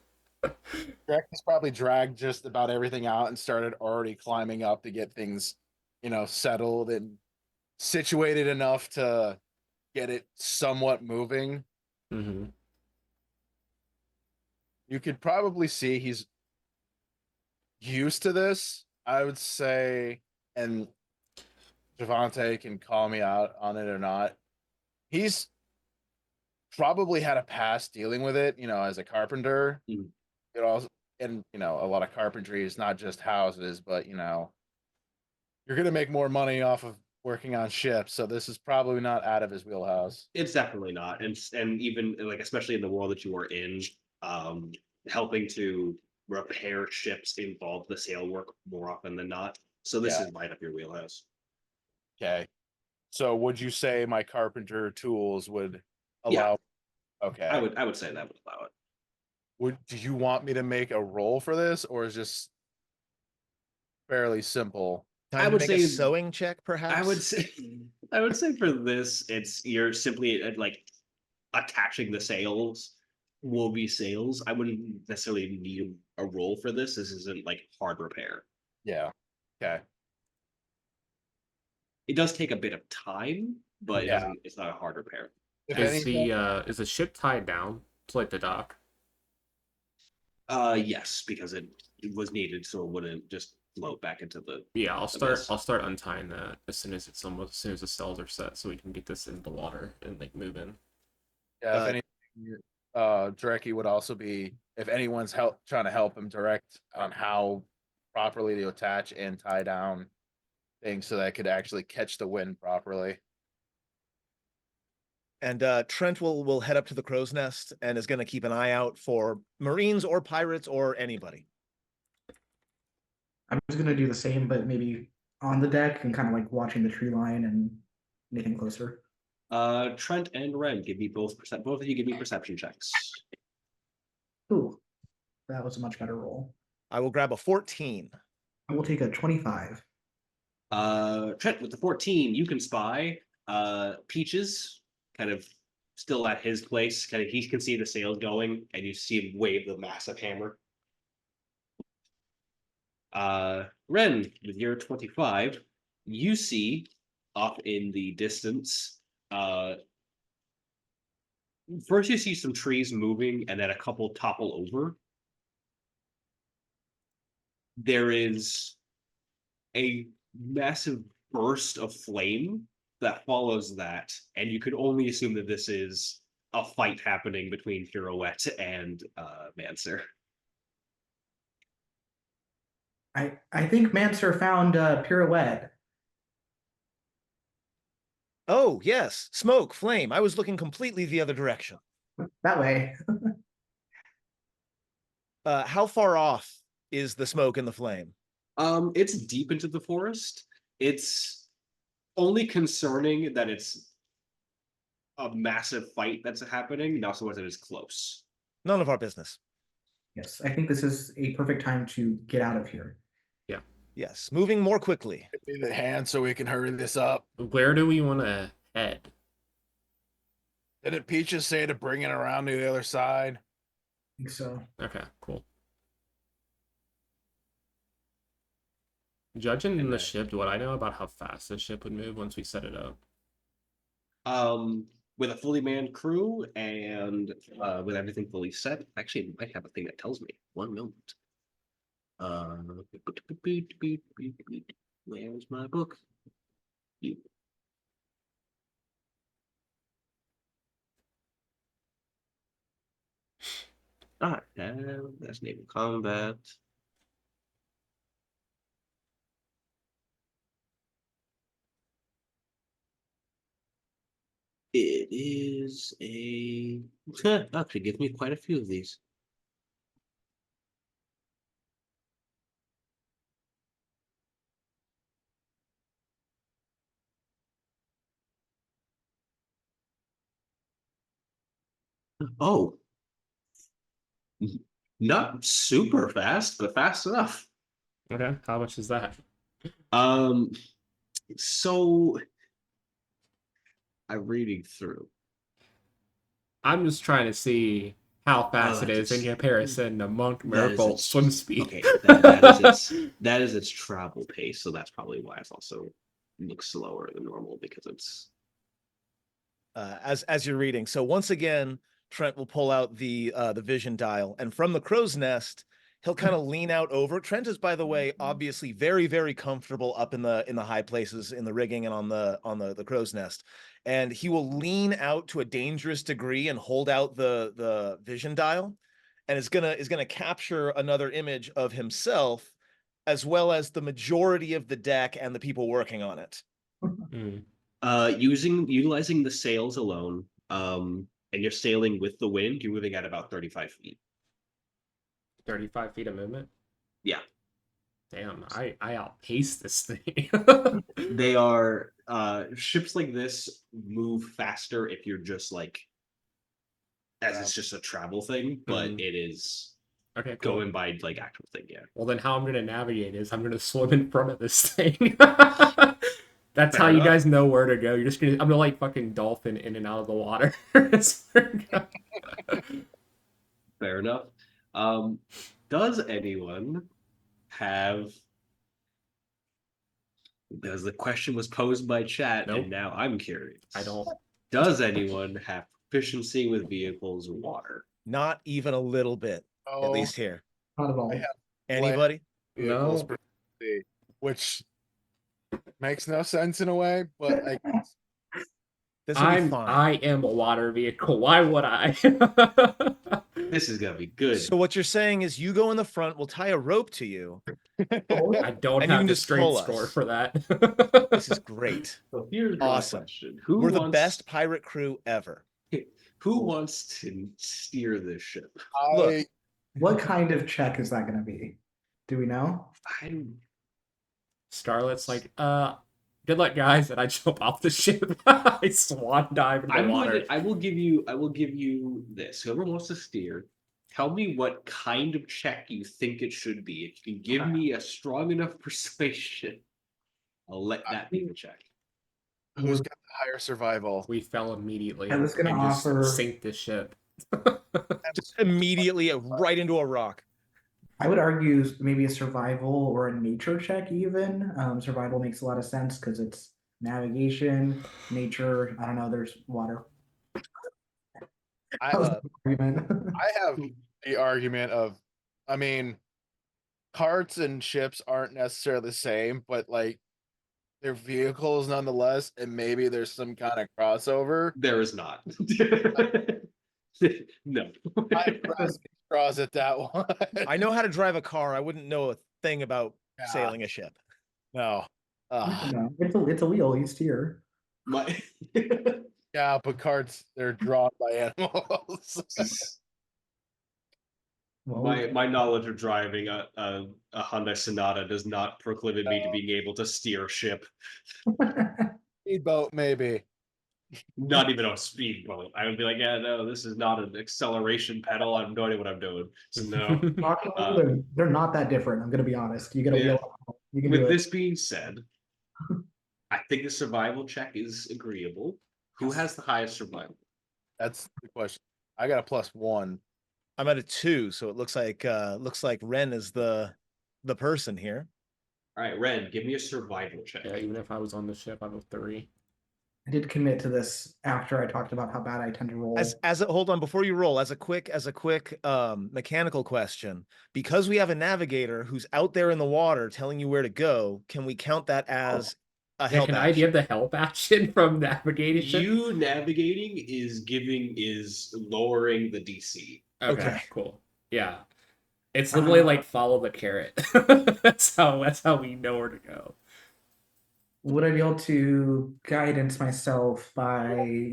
has probably dragged just about everything out and started already climbing up to get things, settled and situated enough to get it somewhat moving. hmm You could probably see he's used to this, I would say, and Javante can call me out on it or not. He's probably had a past dealing with it, as a carpenter. Mhm. It also, and a lot of carpentry is not just houses, but you're gonna make more money off of working on ships, so this is probably not out of his wheelhouse. It's definitely not, and even like especially in the world that you are in, um, helping to repair ships involve the sail work more often than not. So this Yeah. is right up your wheelhouse. Okay. So would you say my carpenter tools would Yeah. allow? Okay. I would say that would allow it. Do you want me to make a roll for this, or is just fairly simple? Time I to would make a say- sewing check, perhaps? I would say I would say for this, it's you're simply like attaching the sails will be sails. I wouldn't necessarily need a roll for this. This isn't like hard repair. Yeah. Okay. It does take a bit of time, but it Yeah. doesn't, it's not a hard repair. If Is anything, is the ship tied down to like the dock? Yes, because it was needed, so it wouldn't just float back into the. Yeah, abyss. I'll start untying that as soon as as soon as the cells are set, so we can get this in the water and like move in. yeah, if Uh, anything, Dreki would also be if anyone's trying to help him direct on how properly to attach and tie down things so that it could actually catch the wind properly. And Trent will head up to the crow's nest and is going to keep an eye out for Marines or pirates or anybody. I'm just gonna do the same, but maybe on the deck and kind of like watching the tree line and anything closer. Trent and Ren, give me both both of you give me perception checks. Ooh, that was a much better roll. I will grab a 14. I will take a 25. Trent with the 14, you can spy Peaches kind of still at his place. Kind of he can see the sails going, and you see him wave the massive hammer. Ren, with your 25, you see off in the distance. First you see some trees moving, and then a couple topple over. There is a massive burst of flame that follows that, and you could only assume that this is a fight happening between Pirouette and Manser. I think Manser found Pirouette. Oh, yes. Smoke, flame. I was looking completely the other direction. That way. How far off is the smoke and the flame? It's deep into the forest. It's only concerning that it's a massive fight that's happening, not so much that it's close. None of our business. Yes, I think this is a perfect time to get out of here. Yes, moving more quickly. Give me the hand so we can hurry this up. Where do we want to head? Didn't Peaches say to bring it around to the other side? I think so. Okay, cool. Judging the ship, what I know about how fast the ship would move once we set it up. With a fully manned crew and with everything fully set, actually, it might have a thing that tells me. One moment. Where's my book? I have that's naval combat. It is a actually give me quite a few of these. Oh, not super fast, but fast enough. Okay, how much is that? Um, so I'm reading through. I'm just trying to see how fast it is in Just comparison to Monk that is Merfolk its swim speed. okay. That is its travel pace, so that's probably why it's also looks slower than normal because it's As you're reading. So once again, Trent will pull out the vision dial, and from the crow's nest, he'll kind of lean out over. Trent is, by the way, obviously very, very comfortable up in the high places in the rigging and on the crow's nest, and he will lean out to a dangerous degree and hold out the vision dial, and is gonna capture another image of himself, as well as the majority of the deck and the people working on it. Hmm. utilizing the sails alone. And you're sailing with the wind. You're moving at about 35 feet. 35 feet of movement. Yeah. Damn, I outpaced this thing. They are ships like this move faster if you're just like as it's just a travel thing, but Mhm. it is Okay, cool. going by like actual thing. Yeah. Well, then how I'm gonna navigate is I'm gonna swim in front of this thing. That's Fair how you enough. guys know where to go. You're just I'm gonna like fucking dolphin in and out of the water. That's where to go. Fair enough. Does anyone have? Because the question was posed by chat, Nope. and now I'm curious. I don't. Does anyone have proficiency with vehicles or water? Not even a little bit, at Oh, least here. Not at all. I have Anybody? vehicles No. proficiency, which makes no sense in a way, but I guess. This will be fine. I am a water vehicle. Why would I? This is gonna be good. So what you're saying is you go in the front, we'll tie a rope to you. I don't And you have can the just strength pull score us. for that. This is great. So here's my Awesome. question: Who We're the wants best pirate crew ever. who wants to steer this ship? Look. What kind of check is that going to be? Do we know? I'm Scarlet's like, good luck, guys, and I jump off the ship. I swan dive in the I'm water. going to, I will give you this. Whoever wants to steer, tell me what kind of check you think it should be. If you can give me a strong enough persuasion, I'll let that be the check. Who's got the higher survival? We fell immediately I was gonna and just offer- sink the ship. Just immediately right into a rock. I would argue maybe a survival or a nature check even. Survival makes a lot of sense because it's navigation, nature. I don't know. There's water. I, That was uh, the argument. I have the argument of, I mean, carts and ships aren't necessarily the same, but like they're vehicles nonetheless, and maybe there's some kind of crossover. There is not. No. I draws at that one. I know how to drive a car. I wouldn't know a thing about Yeah. sailing a ship. No. No, it's a wheel. You steer. My Yeah, but carts, they're drawn by animals. Well, my knowledge of driving a Hyundai Sonata does not proclivit me to being able to steer a ship. Speedboat, maybe. Not even a speedboat. I would be like, yeah, no, this is not an acceleration pedal. I have no idea what I'm doing. So no. they're not that different. I'm gonna be honest. You get a Yeah. wheel. You can do With it. this being said, I think the survival check is agreeable. Who has the highest survival? That's the question. I got a +1. I'm at a 2, so it looks like Ren is the person here. All right, Ren, give me a survival check. Yeah, even if I was on the ship, I'm a 3. I did commit to this after I talked about how bad I tend to roll. Hold on before you roll, as a quick mechanical question, because we have a navigator who's out there in the water telling you where to go, can we count that as a Yeah, help can I action? give the help action from navigation? You navigating is lowering the DC. Okay, Okay. cool. Yeah. It's literally like follow the carrot. That's how we know where to go. Would I be able to guidance myself by,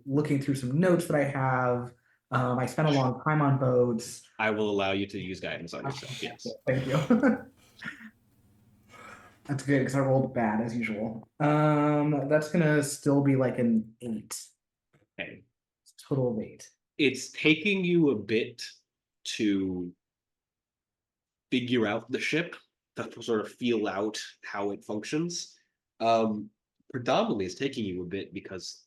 looking through some notes that I have? I spent a long time on boats. I will allow you to use guidance on yourself. Yes. Thank you. That's good because I rolled bad as usual. That's gonna still be like an 8. Okay. Total of 8. It's taking you a bit to figure out the ship, to sort of feel out how it functions. Predominantly, it's taking you a bit because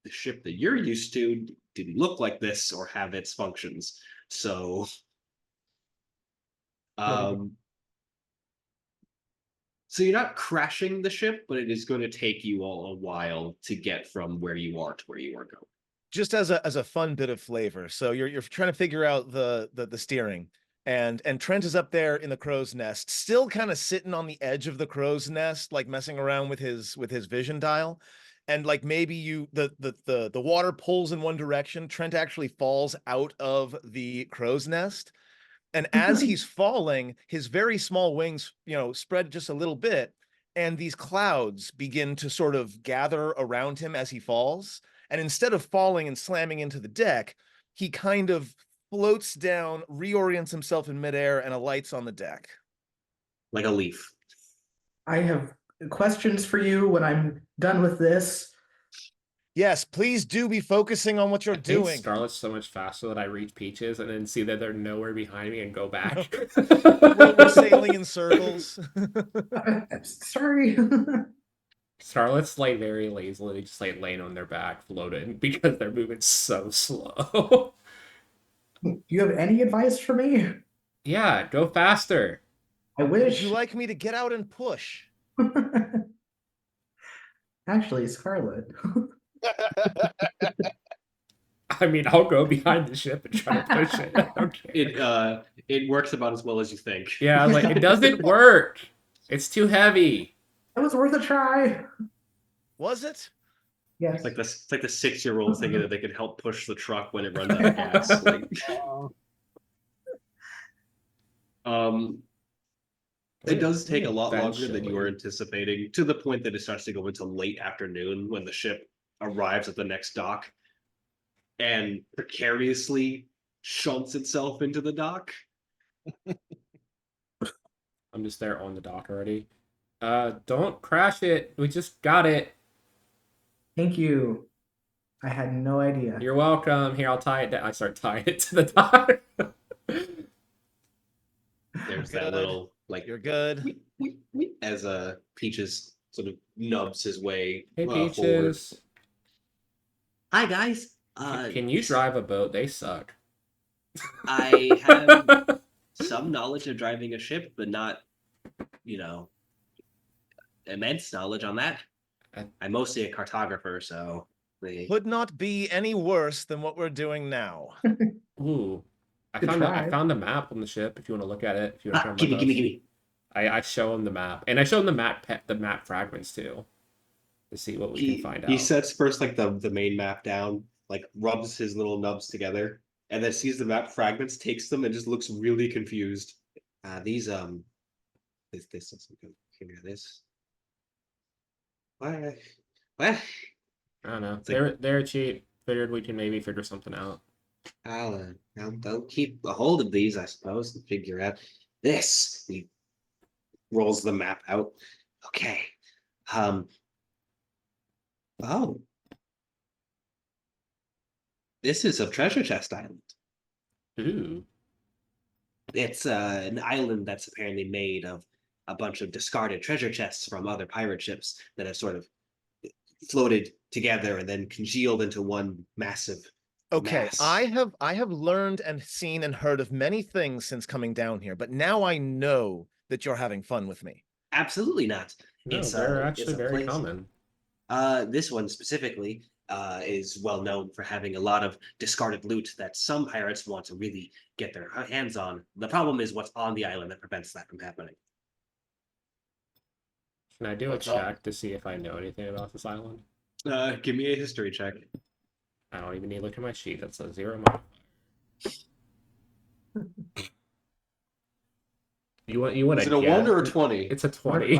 the ship that you're used to didn't look like this or have its functions. So, um, so you're not crashing the ship, but it is going to take you all a while to get from where you are to where you are going. Just as a fun bit of flavor. So you're trying to figure out the steering. And Trent is up there in the crow's nest, still kind of sitting on the edge of the crow's nest, like messing around with his vision dial. And like maybe the water pulls in one direction. Trent actually falls out of the crow's nest. And as he's falling, his very small wings, spread just a little bit, and these clouds begin to sort of gather around him as he falls. And instead of falling and slamming into the deck, he kind of floats down, reorients himself in midair, and alights on the deck. Like a leaf. I have questions for you when I'm done with this. Yes, please do be focusing on what you're I think doing. Scarlet's so much faster that I reach Peaches and then see that they're nowhere behind me and go back. We're sailing in circles. I'm sorry. Scarlet's like very lazily just like laying on their back, floating because they're moving so slow. Do you have any advice for me? Yeah, go faster. I Would wish. you like me to get out and push? Actually, Scarlet. I mean, I'll go behind the ship and try to push it. I don't care. It works about as well as you think. Yeah, like it doesn't work. It's too heavy. It was worth a try. Was it? Yes. It's like the 6-year-old thinking that they could help push the truck when it runs out of gas. Like, it does take a lot longer than you were anticipating, to the point that it starts to go into late afternoon when the ship arrives at the next dock and precariously shunts itself into the dock. I'm just there on the dock already. Don't crash it. We just got it. Thank you. I had no idea. You're welcome. Here, I'll tie it down. I start tying it to the dock. There's Good. that little like You're good. as Peaches sort of nubs his way Hey, forward. Peaches. Hi guys. Can you drive a boat? They suck. I have some knowledge of driving a ship, but not, immense knowledge on that. I'm mostly a cartographer, so Could not be any worse than what we're doing now. Ooh. I Good I try. found a map on the ship if you want to look at it. If you want to give me. I show him the map. And I show him the map fragments too. To see what we can find out. He sets first like the main map down, like rubs his little nubs together, and then sees the map fragments, takes them, and just looks really confused. These this doesn't go here. This what? I don't know. They're cheap. Figured we can maybe figure something out. I'll keep a hold of these, I suppose, and figure out this. He rolls the map out. Okay. Oh. This is a treasure chest island. Ooh. It's an island that's apparently made of a bunch of discarded treasure chests from other pirate ships that have sort of floated together and then congealed into one massive Okay, mass. I have learned and seen and heard of many things since coming down here, but now I know that you're having fun with me. Absolutely not. No, It's, they're it's actually a very place- common. This one specifically is well known for having a lot of discarded loot that some pirates want to really get their hands on. The problem is what's on the island that prevents that from happening. Can I do What's a up? check to see if I know anything about this island? Give me a history check. I don't even need to look at my sheet. That's a 0 modifier. You want Is to it a 1 guess? or a 20? It's a 20.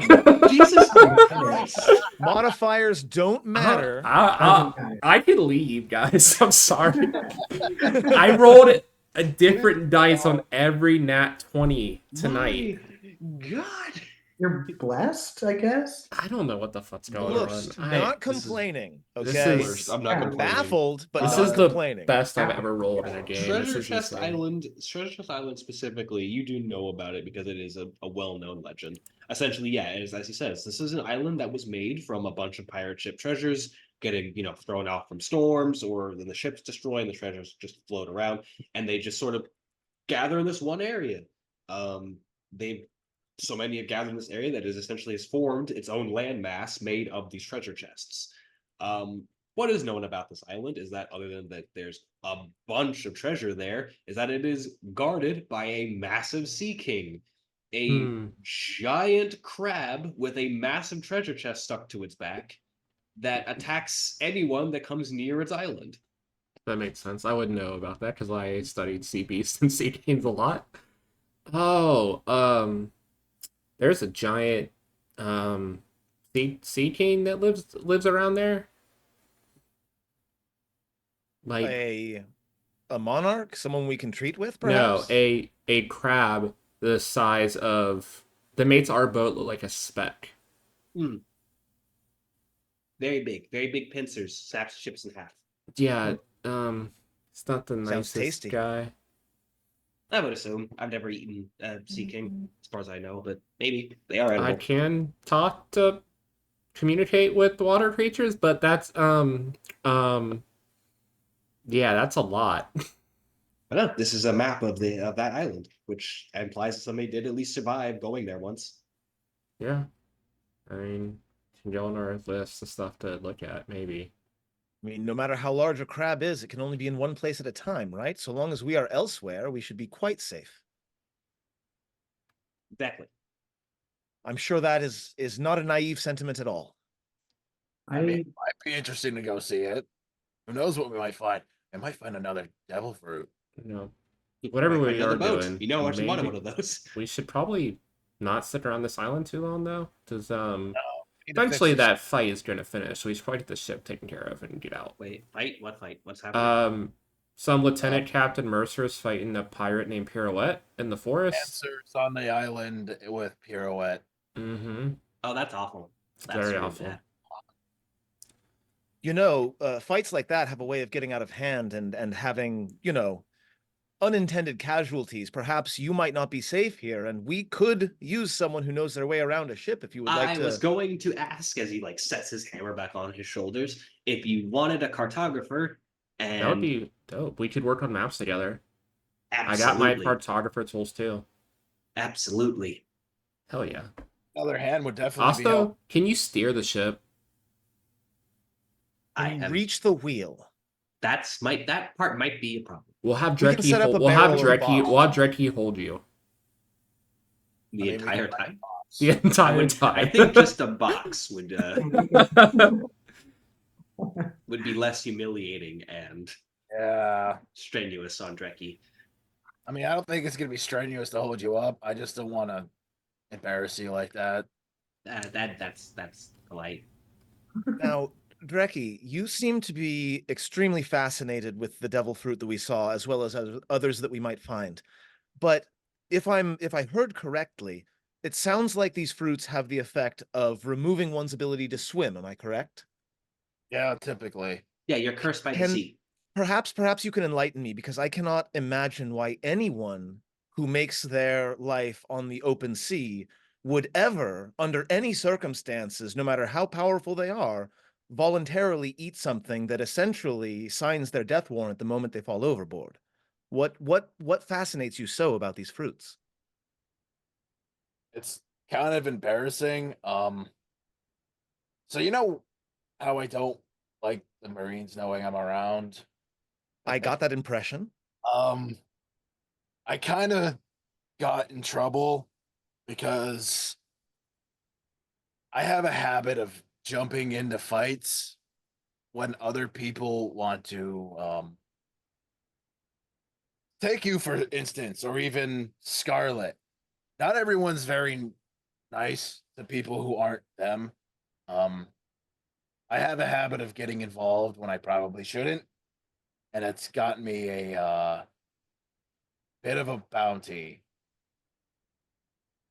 Jesus Okay. Christ! Modifiers don't matter. I can leave, guys. I'm sorry. I rolled a different dice on every nat 20 tonight. My God! You're blessed, I guess. I don't know what the fuck's going Look, Worst. on. not this is- complaining. this Okay, is- Worst. I'm not Yeah. complaining. baffled, but This not is the complaining. best I've ever rolled in a game. This Treasure is Chest insane. Island, Treasure Chest Island specifically, you do know about it because it is a well-known legend. Essentially, yeah, as he says, this is an island that was made from a bunch of pirate ship treasures getting, thrown out from storms, or then the ships destroy and the treasures just float around, and they just sort of gather in this one area. They so many have gathered in this area that is essentially has formed its own landmass made of these treasure chests. What is known about this island is that, other than that there's a bunch of treasure there, is that it is guarded by a massive sea king, a giant crab with a massive treasure chest stuck to its back that attacks anyone that comes near its island. That makes sense. I would know about that because I studied sea beasts and sea games a lot. Oh, there's a giant sea king that lives around there. Like a monarch, someone we can treat with, no, perhaps. a crab the size of that makes our boat look like a speck. Very big pincers, snaps ships in half. Yeah, it's not the Sounds nicest tasty. guy. I would assume. I've never eaten sea king, as far as I know, but maybe they are edible. I can talk to communicate with water creatures, but that's yeah, that's a lot. But no, this is a map of that island, which implies that somebody did at least survive going there once. Yeah. I mean, can go on our list of stuff to look at, maybe. I mean, no matter how large a crab is, it can only be in one place at a time, right? So long as we are elsewhere, we should be quite safe. Exactly. I'm sure that is not a naive sentiment at all. I mean, it might be interesting to go see it. Who knows what we might find? I might find another devil fruit. Whatever Might we find another are boat. doing, You know how much you wanted maybe one of those. we should probably not stick around this island too long, though, because We need to fix eventually this. that fight is going to finish, so we should probably get the ship taken care of and get out. Wait, fight? What fight? What's happening? Some Lieutenant Captain Mercer is fighting a pirate named Pirouette in the forest. Answers on the island with Pirouette. Mm-hmm. Oh, that's awful. That's Very really awful. bad. You know, fights like that have a way of getting out of hand and having, unintended casualties. Perhaps you might not be safe here, and we could use someone who knows their way around a ship if you would like I to. was going to ask, as he sets his hammer back on his shoulders, if you wanted a cartographer. And That would be dope. We could work on maps together. absolutely, I got my cartographer tools too. absolutely. Hell yeah. Other hand would definitely be Also, can you steer the ship? I Can you have, reach the wheel. that part might be a problem. We'll have We can Drekkie set up hold, a we'll have barrel or a Drekkie box. we'll have Drekkie hold you The I mean, we entire can time. the entire I time. think just a box would be less humiliating and Yeah. strenuous on Drekkie. I mean, I don't think it's gonna be strenuous to hold you up. I just don't want to embarrass you like that. That's polite. Now, Drekkie, you seem to be extremely fascinated with the devil fruit that we saw, as well as others that we might find. But if I heard correctly, it sounds like these fruits have the effect of removing one's ability to swim. Am I correct? Yeah, typically. Yeah, you're cursed by the Can- sea. Perhaps you can enlighten me, because I cannot imagine why anyone who makes their life on the open sea would ever, under any circumstances, no matter how powerful they are, voluntarily eat something that essentially signs their death warrant the moment they fall overboard. What fascinates you so about these fruits? It's kind of embarrassing. So you know how I don't like the Marines knowing I'm around? I got that impression. I kind of got in trouble because I have a habit of jumping into fights when other people want to take you, for instance, or even Scarlet. not everyone's very nice to people who aren't them. I have a habit of getting involved when I probably shouldn't, and it's gotten me a bit of a bounty.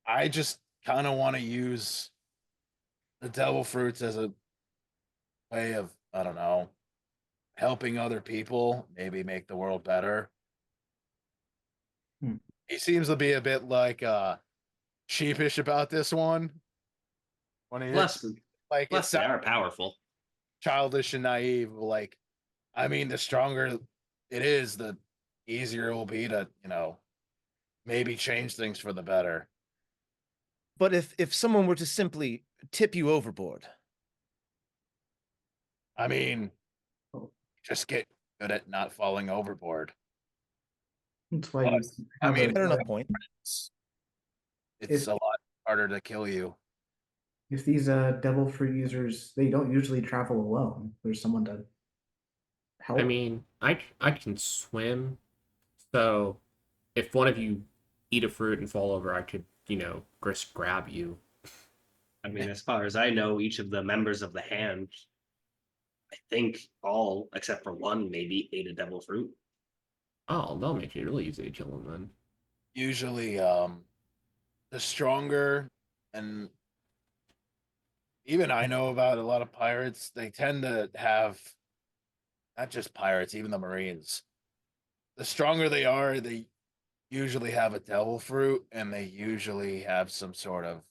I just kind of want to use the devil fruits as a way of, I don't know, helping other people, maybe make the world better. Hmm. He seems to be a bit like sheepish about this one. When he Plus, like plus it's they are powerful. childish and naive. Like, I mean, the stronger it is, the easier it will be to, maybe change things for the better. But if someone were to simply tip you overboard, I mean, just get good at not falling overboard. That's why But, you I have mean, fair a, enough point. It's If- a lot harder to kill you. if these devil fruit users, they don't usually travel alone. There's someone to help. I mean, I can swim, so if one of you eat a fruit and fall over, I could, just grab you. I mean, as far as I know, each of the members of the hand, I think all except for one, maybe ate a devil fruit. Oh, that'll make it really easy to kill him then. Usually, the stronger, and even I know about a lot of pirates, they tend to have, not just pirates, even the Marines. The stronger they are, they usually have a devil fruit, and they usually have some sort of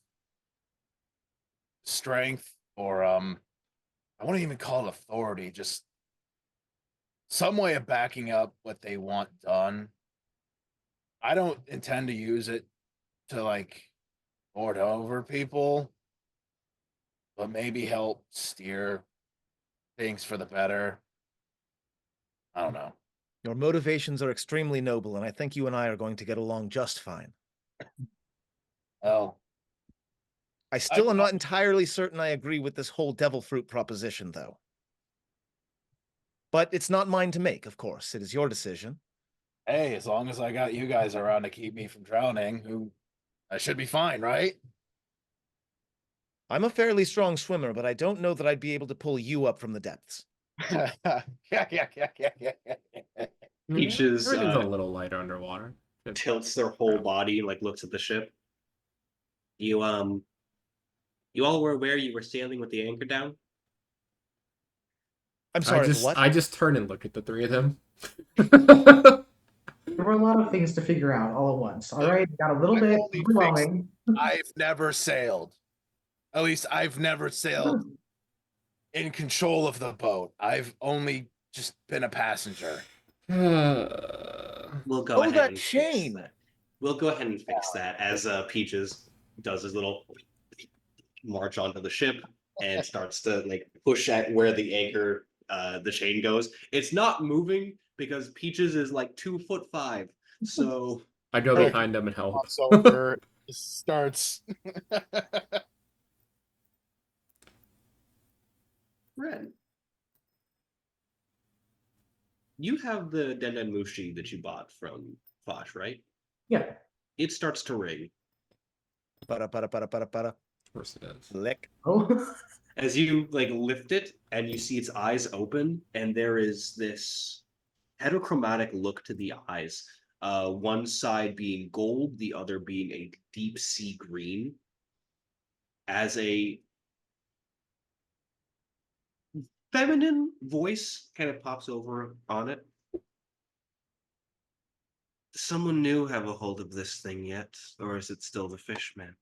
strength, or I wouldn't even call it authority, just some way of backing up what they want done. I don't intend to use it to like lord over people, but maybe help steer things for the better. I don't know. Your motivations are extremely noble, and I think you and I are going to get along just fine. Well, I still am not entirely certain I agree with this whole devil fruit proposition, though. But it's not mine to make, of course. It is your decision. hey, as long as I got you guys around to keep me from drowning, I should be fine, right? I'm a fairly strong swimmer, but I don't know that I'd be able to pull you up from the depths. Yeah. Peaches Everything's a little lighter underwater. tilts their whole body, like looks at the ship. You all were aware you were sailing with the anchor down? I'm sorry, what? I just turned and looked at the three of them. There were a lot of things to figure out all at once. All right, got a little I've bit only overwhelming. I've never sailed. At least I've never sailed in control of the boat. I've only just been a passenger. We'll go Oh, ahead that and chain! fix that. We'll go ahead and fix that as Peaches does his little march onto the ship and starts to like push at where the anchor the chain goes. It's not moving because Peaches is like 2'5". So I go Oh. behind them and help. Pops over, starts. Ren, you have the Denden Mushi that you bought from Fosh, right? Yeah. It starts to ring. Para. Of course it is. Lick. Oh, As you like lift it and you see its eyes open, and there is this heterochromatic look to the eyes. One side being gold, the other being a deep sea green. As a feminine voice kind of pops over on it. Does someone new have a hold of this thing yet? Or is it still the fish man?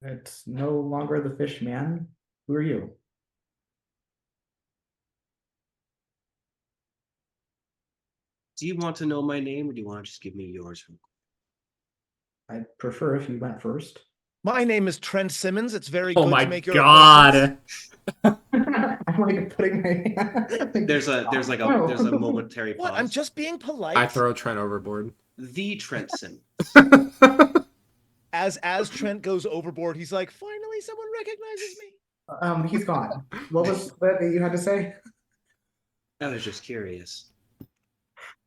it's no longer the fish man. Who are you? Do you want to know my name or do you want to just give me yours? I'd prefer if you went first. My name is Trent Simmons. It's very Oh good my to make your god! I'm like putting my There's a Oh. momentary pause. What? I'm just being polite. I throw Trent overboard. The Trent Simmons. As Trent goes overboard, he's like, finally someone recognizes me. He's gone. What was that you had to say? I was just curious.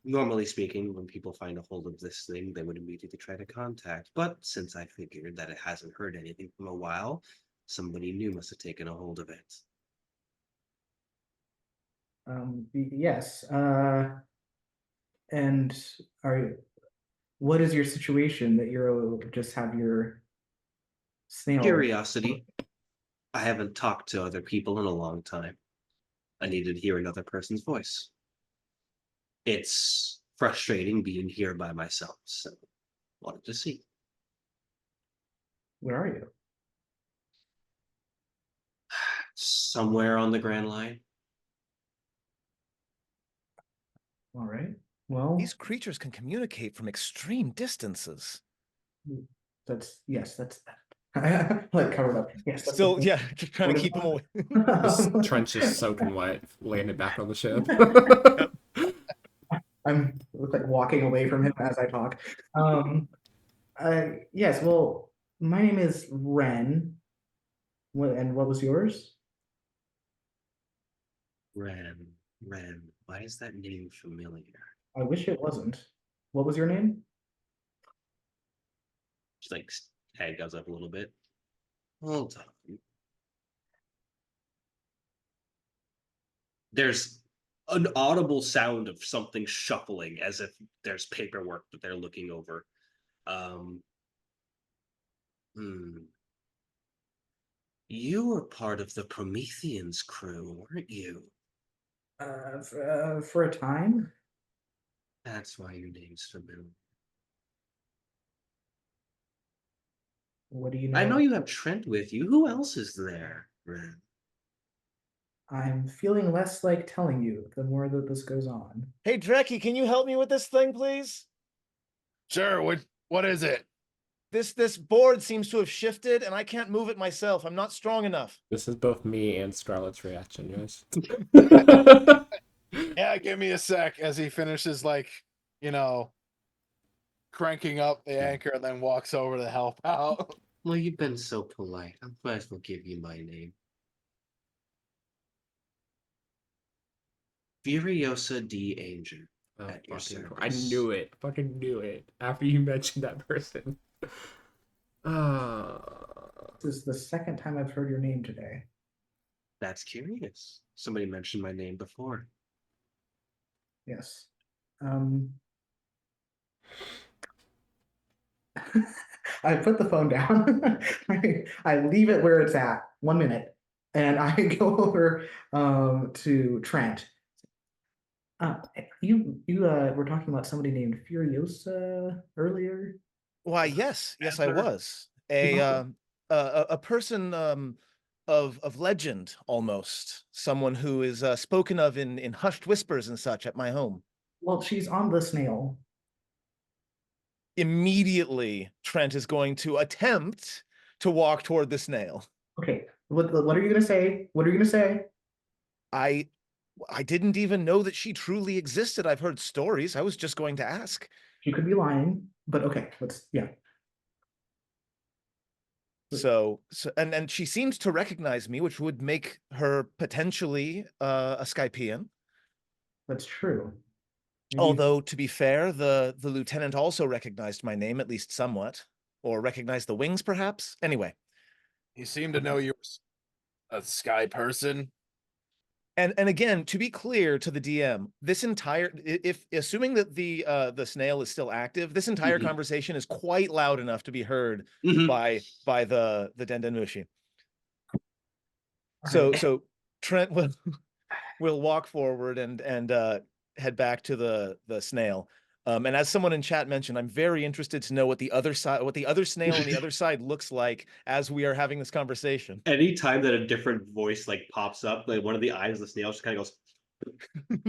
Normally speaking, when people find a hold of this thing, they would immediately try to contact. But since I figured that it hasn't heard anything from a while, somebody new must have taken a hold of it. Yes. And are what is your situation that you're just have your snail? Curiosity. I haven't talked to other people in a long time. I needed to hear another person's voice. It's frustrating being here by myself, so wanted to see. Where are you? Somewhere on the Grand Line. All right. Well, These creatures can communicate from extreme distances. that's yes, that's like covered up. Yes, that's Still, the yeah, just trying to What keep them away. This thing. trench is soaking wet, landed back on the ship. I'm like walking away from him as I talk. Yes, well, my name is Ren. What was yours? Ren. Why is that name familiar? I wish it wasn't. What was your name? Just like head goes up a little bit. Hold on. There's an audible sound of something shuffling as if there's paperwork that they're looking over. Hmm. You were part of the Prometheans crew, weren't you? For a time. That's why your name's familiar. What do you I know know? you have Trent with you. Who else is there, Ren? I'm feeling less like telling you the more that this goes on. Hey, Dreki, can you help me with this thing, please? Sure. What is it? This board seems to have shifted, and I can't move it myself. I'm not strong enough. This is both me and Scarlett's reaction, guys. Yeah, give me a sec as he finishes, like, cranking up the anchor and then walks over to help out. Well, you've been so polite. I might as well give you my name. Furiosa D. Angel. Oh, At your I service. knew it. Fucking knew it. After you mentioned that person. This is the second time I've heard your name today. That's curious. Somebody mentioned my name before. Yes. I put the phone down. I leave it where it's at. 1 minute, and I go over to Trent. You were talking about somebody named Furiosa earlier. Why, yes, I Answer. was Yeah. a person of legend, almost someone who is spoken of in hushed whispers and such at my home. Well, she's on the snail. Immediately, Trent is going to attempt to walk toward the snail. Okay, what are you gonna say? What are you gonna say? I didn't even know that she truly existed. I've heard stories. I was just going to ask. She could be lying, but okay, yeah. So and she seems to recognize me, which would make her potentially a Skypian. That's true. Maybe- Although, to be fair, the lieutenant also recognized my name, at least somewhat, or recognized the wings, perhaps. Anyway, You seem to know you're a sky person. and again, to be clear to the DM, this entire, if assuming that the snail is still active, this entire Mhm. conversation is quite loud enough to be heard Mhm. by the Dendenmushi. Alright. So Trent will walk forward and head back to the snail. And as someone in chat mentioned, I'm very interested to know what the other snail on the other side looks like as we are having this conversation. Anytime that a different voice like pops up, like one of the eyes of the snail just kind of goes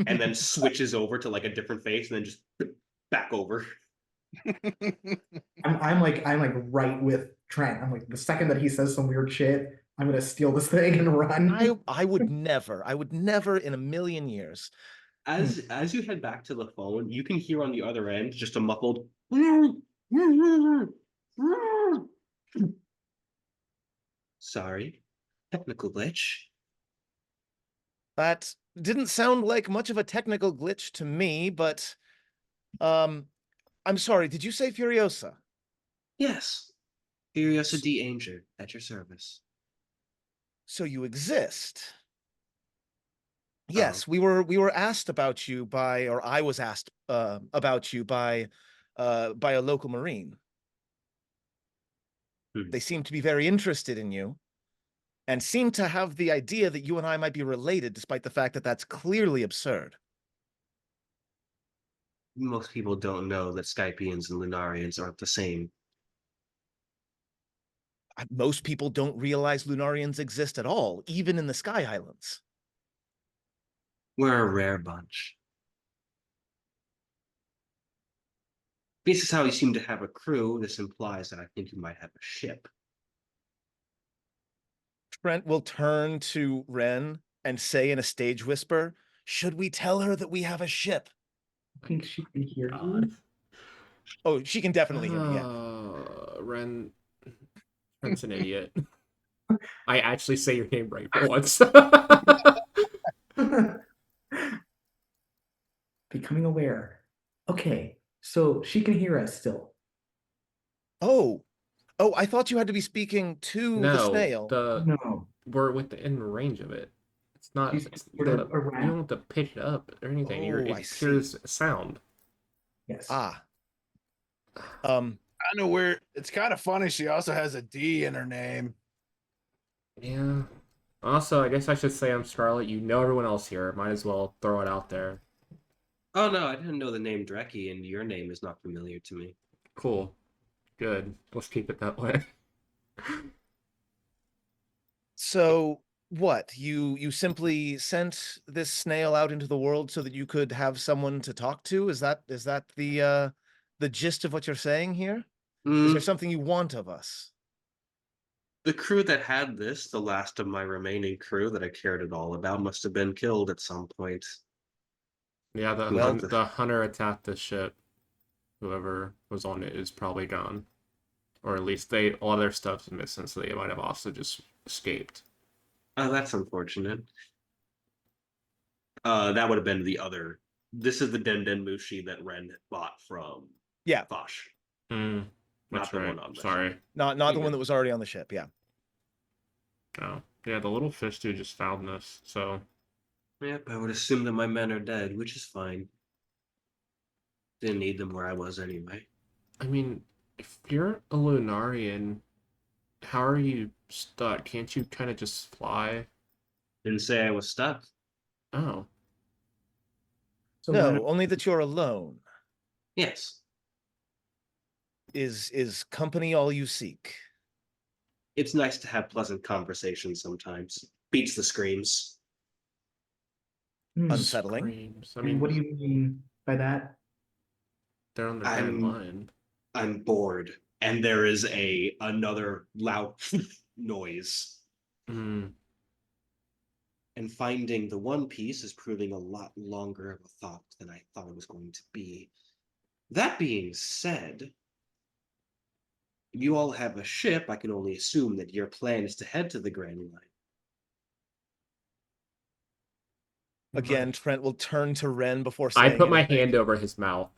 and then switches over to like a different face and then just back over. I'm like right with Trent. I'm like the second that he says some weird shit, I'm gonna steal this thing and run. I would never in a million years. As you head back to the phone, you can hear on the other end just a muffled sorry, technical glitch. That didn't sound like much of a technical glitch to me, but I'm sorry, did you say Furiosa? Yes. Furiosa D. Anger, at your service. So you exist. Oh. Yes, we were asked about you by, or I was asked about you by a local Marine. Hmm. They seem to be very interested in you and seem to have the idea that you and I might be related, despite the fact that that's clearly absurd. Most people don't know that Skypians and Lunarians aren't the same. Most people don't realize Lunarians exist at all, even in the Sky Islands. We're a rare bunch. This is how you seem to have a crew. This implies that I think you might have a ship. Trent will turn to Ren and say in a stage whisper, "Should we tell her that we have a ship?" I think she can hear God. you. Oh, she can definitely hear me, yeah. Ren's an idiot. I actually say your name right for once. Becoming aware. Okay, so she can hear us still. Oh, I thought you had to be speaking to the No, snail. No, we're within range of it. It's not. she's It's sort of you don't around. have to pitch it up or anything. Oh, I It's pure see. sound. Yes. Ah. I know where it's kind of funny. She also has a D in her name. Yeah. Also, I guess I should say I'm Scarlet. You know everyone else here. Might as well throw it out there. Oh no, I didn't know the name Dreki, and your name is not familiar to me. Cool. Good. Let's keep it that way. So what? You simply sent this snail out into the world so that you could have someone to talk to? Is that the gist of what you're saying here? Is there Mm, something you want of us? the crew that had this, the last of my remaining crew that I cared at all about, must have been killed at some point. Yeah, Well, the hunter attacked the ship. Whoever was on it is probably gone. Or at least all their stuff's missing, so they might have also just escaped. Oh, that's unfortunate. That would have been the other. This is the Denden Mushi that Ren bought from yeah, Fosh, Hmm. not That's the right. one on the Sorry. ship. not You the one good. that was already on the ship, yeah. Oh. Yeah, the little fish dude just found this, so Yep, I would assume that my men are dead, which is fine. Didn't need them where I was anyway. I mean, if you're a Lunarian, how are you stuck? Can't you kind of just fly? Didn't say I was stuck. Oh. So No, only that you're alone. Yes, Is company all you seek? it's nice to have pleasant conversations sometimes. Beats the screams. Unsettling. Screams. I And what do mean, you mean by that? they're on the dead I'm line. I'm bored, and there is another loud noise. Hmm. And finding the One Piece is proving a lot longer of a thought than I thought it was going to be. That being said, you all have a ship. I can only assume that your plan is to head to the Grand Line. Again, Trent will turn to Ren before I saying put my anything. hand over his mouth.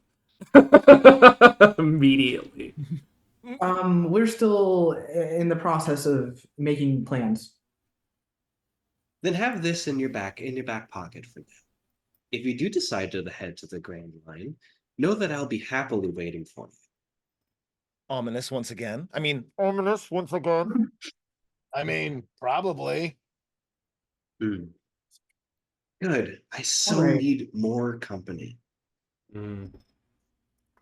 Immediately. We're still in the process of making plans. Then have this in your back pocket for now. If you do decide to head to the Grand Line, know that I'll be happily waiting for you. Ominous once again. I mean, ominous once again. I mean, probably. Hmm. Good. I so Alright. need more company. Mm.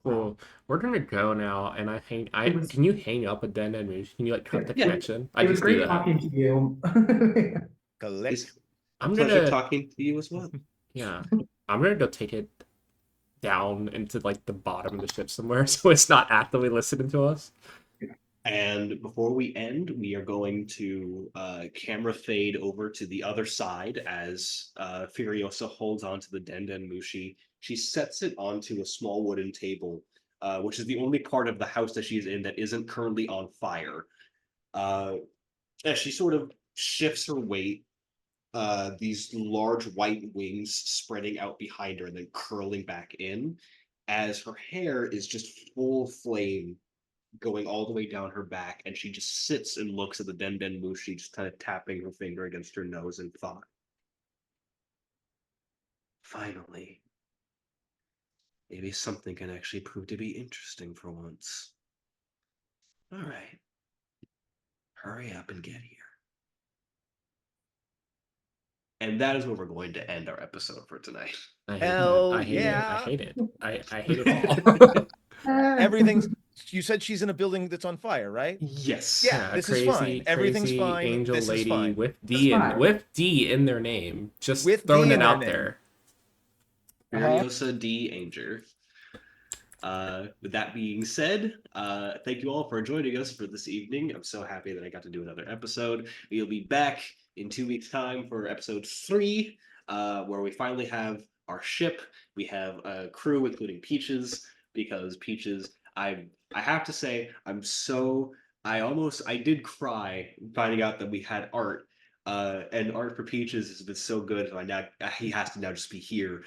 Cool. We're gonna go now, and It was- can you hang up a Den and Moose? Can you like cut the Yeah, connection? I It was just do great that. talking to you. Collect. It's a I'm pleasure gonna talking to you as well. yeah. I'm gonna go take it down into like the bottom of the ship somewhere, so it's not actively listening to us. And before we end, we are going to camera fade over to the other side as Furiosa holds onto the Denden Mushi. She sets it onto a small wooden table, which is the only part of the house that she's in that isn't currently on fire. As she sort of shifts her weight, these large white wings spreading out behind her and then curling back in. as her hair is just full flame going all the way down her back, and she just sits and looks at the Den Den Mushi, just kind of tapping her finger against her nose in thought. Finally, maybe something can actually prove to be interesting for once. All right, hurry up and get here. And that is where we're going to end our episode for tonight. I hate Hell it. I hate it. I yeah. hate it. I hate it all. Everything's. You said she's in a building that's on fire, right? Yes. Yeah, this is fine. Everything's crazy fine. Angel This is lady fine. with It's D fine. with D in their name, just With throwing D it in their out name. there. Furiosa D. Anger. With that being said, thank you all for joining us for this evening. I'm so happy that I got to do another episode. We'll be back in 2 weeks' time for episode 3, where we finally have our ship. We have a crew, including Peaches, because Peaches, I have to say, I did cry finding out that we had art. And art for Peaches has been so good. So he has to now just be here.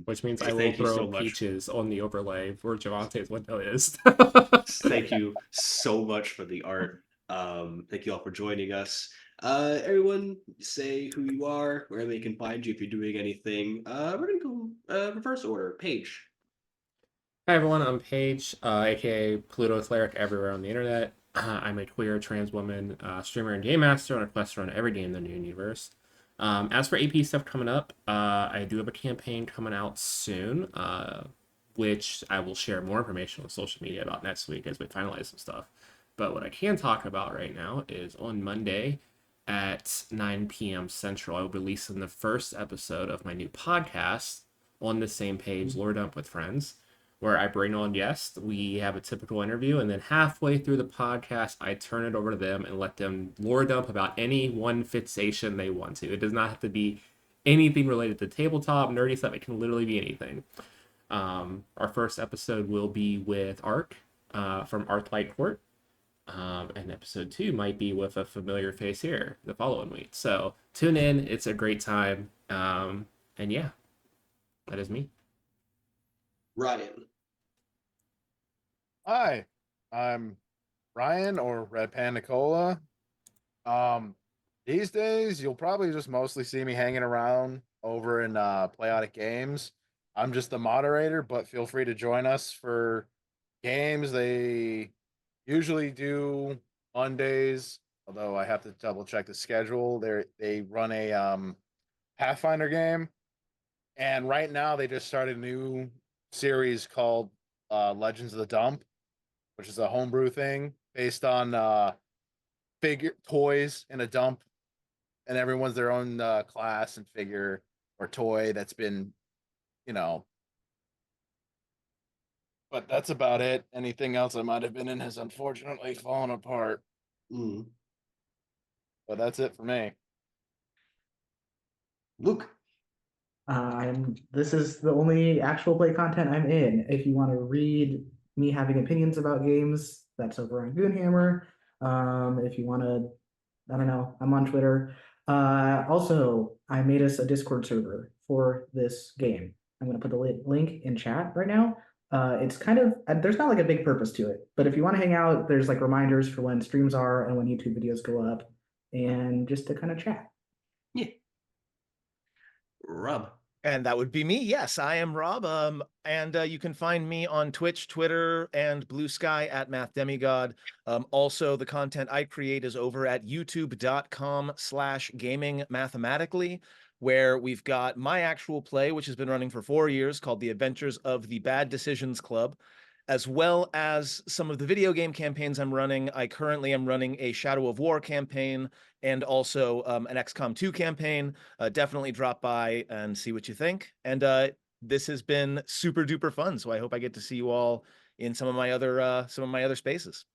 Which means so I will thank you throw so much. Peaches on the overlay where Javante's window is. Thank you so much for the art. Thank you all for joining us. Everyone, say who you are, where they can find you if you're doing anything. We're gonna go reverse order. Paige. Hi everyone, I'm Paige, aka Pluto Cleric everywhere on the internet. I'm a queer trans woman streamer and game master on a quest to run every game in the new universe. As for AP stuff coming up, I do have a campaign coming out soon, which I will share more information on social media about next week as we finalize some stuff. But what I can talk about right now is on Monday at 9 p.m. Central, I will be releasing the first episode of my new podcast on the same page, Lore Dump with Friends, where I bring on guests. We have a typical interview, and then halfway through the podcast, I turn it over to them and let them lore dump about any one fixation they want to. It does not have to be anything related to tabletop, nerdy stuff. It can literally be anything. Our first episode will be with Ark from Arclight Court. And episode 2 might be with a familiar face here the following week. So tune in. It's a great time. And yeah, that is me. Ryan. Hi, I'm Ryan or Red Panda Cola. These days you'll probably just mostly see me hanging around over in Playotic Games. I'm just the moderator, but feel free to join us for games. They usually do Mondays, although I have to double check the schedule. They run a Pathfinder game, and right now they just started a new series called Legends of the Dump, which is a homebrew thing based on figure toys in a dump, and everyone's their own class and figure or toy that's been, you know. But that's about it. Anything else I might have been in has unfortunately fallen apart. Mm. But that's it for me. Luke. This is the only actual play content I'm in. If you want to read me having opinions about games, that's over on Goonhammer. If you want to, I don't know, I'm on Twitter. Also, I made us a Discord server for this game. I'm going to put the link in chat right now. It's kind of, there's not like a big purpose to it, but if you want to hang out, there's like reminders for when streams are and when YouTube videos go up, and just to kind of chat. Yeah. Rob. And that would be me. Yes, I am Rob. And you can find me on Twitch, Twitter, and Blue Sky at Math Demigod. Also, the content I create is over at youtube.com/gaming mathematically, where we've got my actual play, which has been running for 4 years, called The Adventures of the Bad Decisions Club, as well as some of the video game campaigns I'm running. I currently am running a Shadow of War campaign and also an XCOM 2 campaign. Definitely drop by and see what you think. And this has been super duper fun. So I hope I get to see you all in some of my other spaces.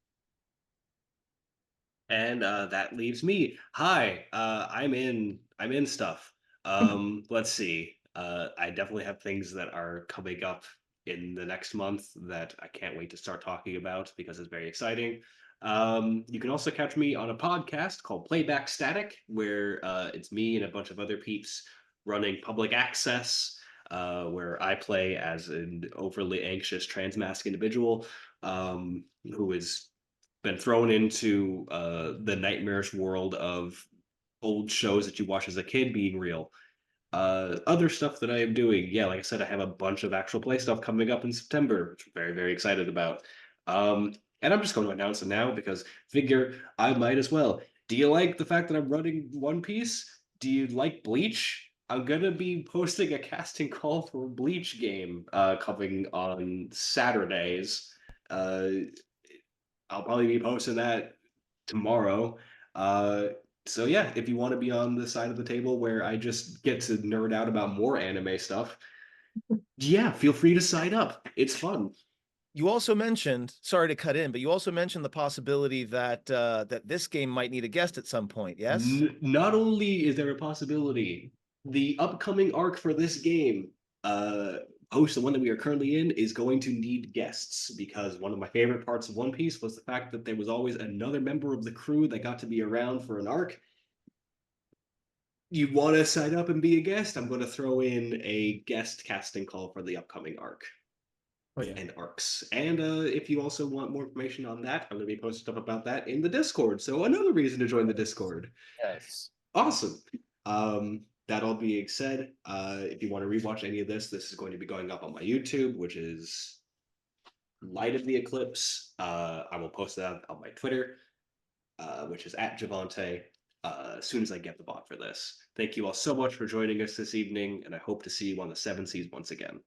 And that leaves me. Hi, I'm in stuff. Let's see. I definitely have things that are coming up in the next month that I can't wait to start talking about because it's very exciting. You can also catch me on a podcast called Playback Static, where it's me and a bunch of other peeps running public access where I play as an overly anxious transmask individual who has been thrown into the nightmarish world of old shows that you watch as a kid being real. Other stuff that I am doing, yeah, like I said, I have a bunch of actual play stuff coming up in September, which I'm very, very excited about. And I'm just going to announce it now because figure I might as well. Do you like the fact that I'm running One Piece? Do you like Bleach? I'm gonna be posting a casting call for a Bleach game coming on Saturdays. Uh, I'll probably be posting that tomorrow. So yeah, if you want to be on the side of the table where I just get to nerd out about more anime stuff, yeah, feel free to sign up. It's fun. You also mentioned, sorry to cut in, but you also mentioned the possibility that that this game might need a guest at some point. Yes. Not only is there a possibility, the upcoming arc for this game, the one that we are currently in, is going to need guests because one of my favorite parts of One Piece was the fact that there was always another member of the crew that got to be around for an arc. You want to sign up and be a guest? I'm going to throw in a guest casting call for the upcoming arc Oh yeah. and arcs. And if you also want more information on that, I'm going to be posting stuff about that in the Discord. So another reason to join the Discord. Yes. Awesome. That all being said, if you want to rewatch any of this, this is going to be going up on my YouTube, which is Light of the Eclipse. I will post that on my Twitter, which is at Javante, as soon as I get the bot for this. Thank you all so much for joining us this evening, and I hope to see you on the 7 Seas once again.